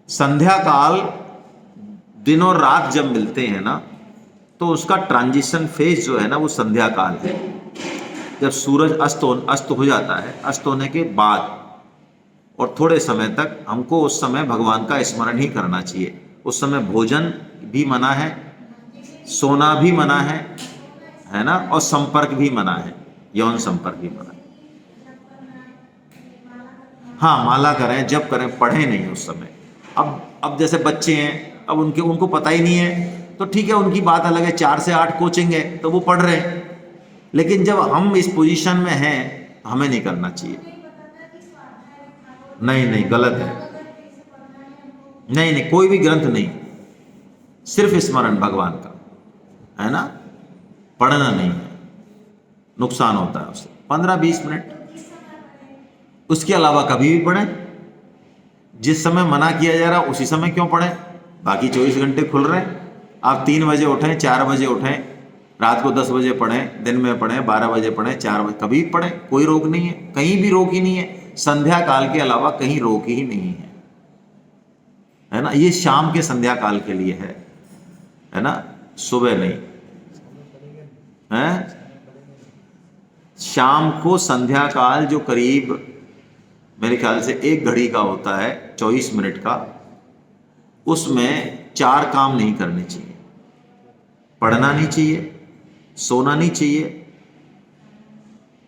संध्या काल दिन और रात जब मिलते हैं ना, तो उसका ट्रांजिशन फेज जो है ना, वो संध्या काल है। जब सूरज अस्त हो जाता है, अस्त होने के बाद और थोड़े समय तक हमको उस समय भगवान का स्मरण ही करना चाहिए। उस समय भोजन भी मना है, सोना भी मना है ना, और संपर्क भी मना है, यौन संपर्क भी मना है। हाँ, माला करें, जप करें, पढ़ें नहीं उस समय। अब जैसे बच्चे हैं, अब उनको पता ही नहीं है, तो ठीक है, उनकी बात अलग है। 4 से 8 कोचिंग है तो वो पढ़ रहे हैं, लेकिन जब हम इस पोजीशन में हैं, हमें नहीं करना चाहिए। नहीं नहीं, गलत है। नहीं नहीं, कोई भी ग्रंथ नहीं, सिर्फ स्मरण भगवान का, है ना? पढ़ना नहीं है, नुकसान होता है उससे। 15-20 मिनट उसके अलावा कभी भी पढ़ें, जिस समय मना किया जा रहा उसी समय क्यों पढ़ें? बाकी 24 घंटे खुल रहे हैं। आप 3 बजे उठें, 4 बजे उठें, रात को 10 बजे पढ़ें, दिन में पढ़ें, 12 बजे पढ़ें, 4 बजे, कभी भी पढ़ें, कोई रोक नहीं है, कहीं भी रोक ही नहीं है। संध्या काल के अलावा कहीं रोक ही नहीं है ना। ये शाम के संध्या काल के लिए है ना, सुबह नहीं है। शाम को संध्या काल जो करीब मेरे ख्याल से 1 घड़ी का होता है, 24 मिनट का, उसमें 4 काम नहीं करने चाहिए। पढ़ना नहीं चाहिए, सोना नहीं चाहिए,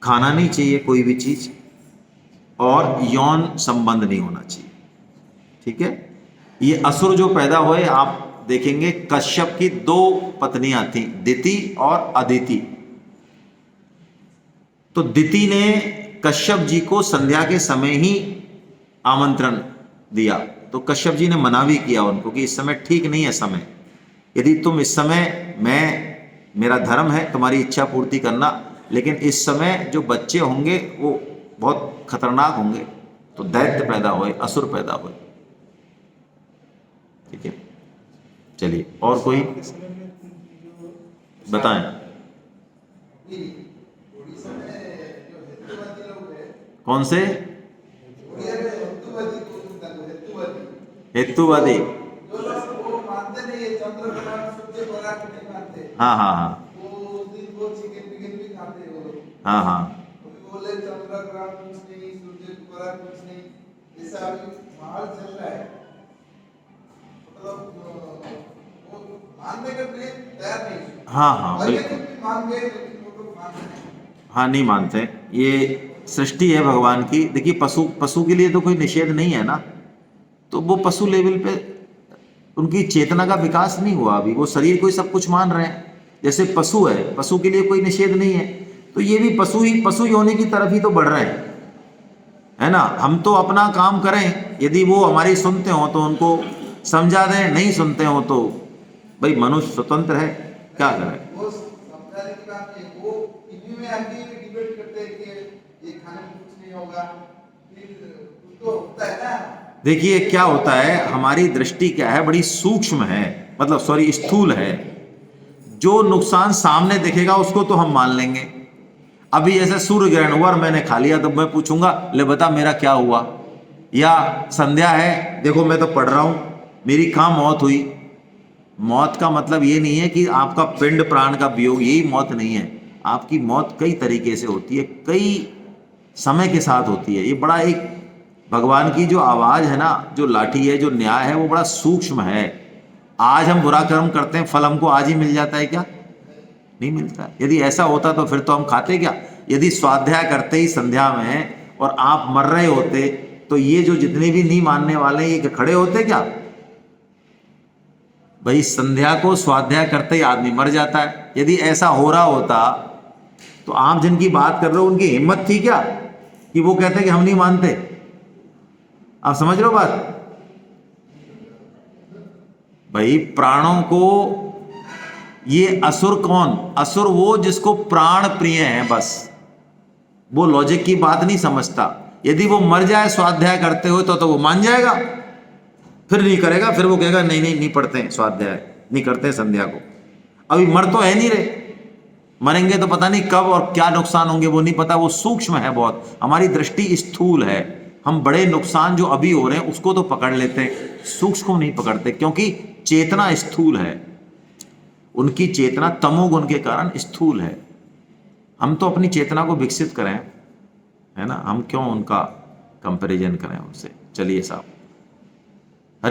खाना नहीं चाहिए कोई भी चीज, और यौन संबंध नहीं होना चाहिए। ठीक है। ये असुर जो पैदा हुए, आप देखेंगे कश्यप की 2 पत्नियां थी, दिति और अदिति। तो दिति ने कश्यप जी को संध्या के समय ही आमंत्रण दिया, तो कश्यप जी ने मना भी किया उनको कि इस समय ठीक नहीं है समय, यदि तुम इस समय, मेरा धर्म है तुम्हारी इच्छा पूर्ति करना, लेकिन इस समय जो बच्चे होंगे वो बहुत खतरनाक होंगे, तो दैत्य पैदा हुए, असुर पैदा हुए। ठीक है, चलिए और कोई बताएं। कौन से? हेतुवादी। हाँ हाँ हाँ हाँ हाँ हाँ हाँ बिल्कुल, हाँ नहीं मानते। ये सृष्टि है भगवान की। देखिए पशु के लिए तो कोई निषेध नहीं है ना, तो वो पशु लेवल पे उनकी चेतना का विकास नहीं हुआ अभी, वो शरीर को ही सब कुछ मान रहे हैं। जैसे पशु है, पशु के लिए कोई निषेध नहीं है, तो ये भी पशु होने की तरफ ही तो बढ़ रहे हैं, है ना। हम तो अपना काम करें, यदि वो हमारी सुनते हो तो उनको समझा दें, नहीं सुनते हो तो भाई मनुष्य स्वतंत्र है, क्या करें। देखिए क्या होता है, हमारी दृष्टि क्या है, बड़ी सूक्ष्म है, मतलब सॉरी स्थूल है। जो नुकसान सामने दिखेगा उसको तो हम मान लेंगे। अभी जैसे सूर्य ग्रहण हुआ और मैंने खा लिया, तो मैं पूछूंगा ले बता मेरा क्या हुआ, या संध्या है देखो मैं तो पढ़ रहा हूं, मेरी कहाँ मौत हुई। मौत का मतलब ये नहीं है कि आपका पिंड प्राण का वियोग, यही मौत नहीं है। आपकी मौत कई तरीके से होती है, कई समय के साथ होती है। ये बड़ा एक भगवान की जो आवाज है ना, जो लाठी है, जो न्याय है, वो बड़ा सूक्ष्म है। आज हम बुरा कर्म करते हैं, फल हमको आज ही मिल जाता है क्या? नहीं मिलता। यदि ऐसा होता तो फिर तो हम खाते क्या? यदि स्वाध्याय करते ही संध्या में और आप मर रहे होते, तो ये जो जितने भी नहीं मानने वाले हैं ये खड़े होते क्या? भाई संध्या को स्वाध्याय करते ही आदमी मर जाता है। यदि ऐसा हो रहा होता तो आप जिनकी बात कर रहे हो उनकी हिम्मत थी क्या कि वो कहते कि हम नहीं मानते? आप समझ रहे हो बात? भाई प्राणों को, ये असुर कौन? असुर वो जिसको प्राण प्रिय है, बस वो लॉजिक की बात नहीं समझता। यदि वो मर जाए स्वाध्याय करते हुए तो वो मान जाएगा, फिर नहीं करेगा, फिर वो कहेगा नहीं नहीं नहीं पढ़ते हैं स्वाध्याय, नहीं करते संध्या को। अभी मर तो है नहीं रहे, मरेंगे तो पता नहीं कब और क्या नुकसान होंगे वो नहीं पता। वो सूक्ष्म है बहुत, हमारी दृष्टि स्थूल है। हम बड़े नुकसान जो अभी हो रहे हैं उसको तो पकड़ लेते हैं, सूक्ष्म को नहीं पकड़ते, क्योंकि चेतना स्थूल है। उनकी चेतना तमोगुण के कारण स्थूल है। हम तो अपनी चेतना को विकसित करें, है ना, हम क्यों उनका कंपैरिजन करें उनसे। चलिए साहब।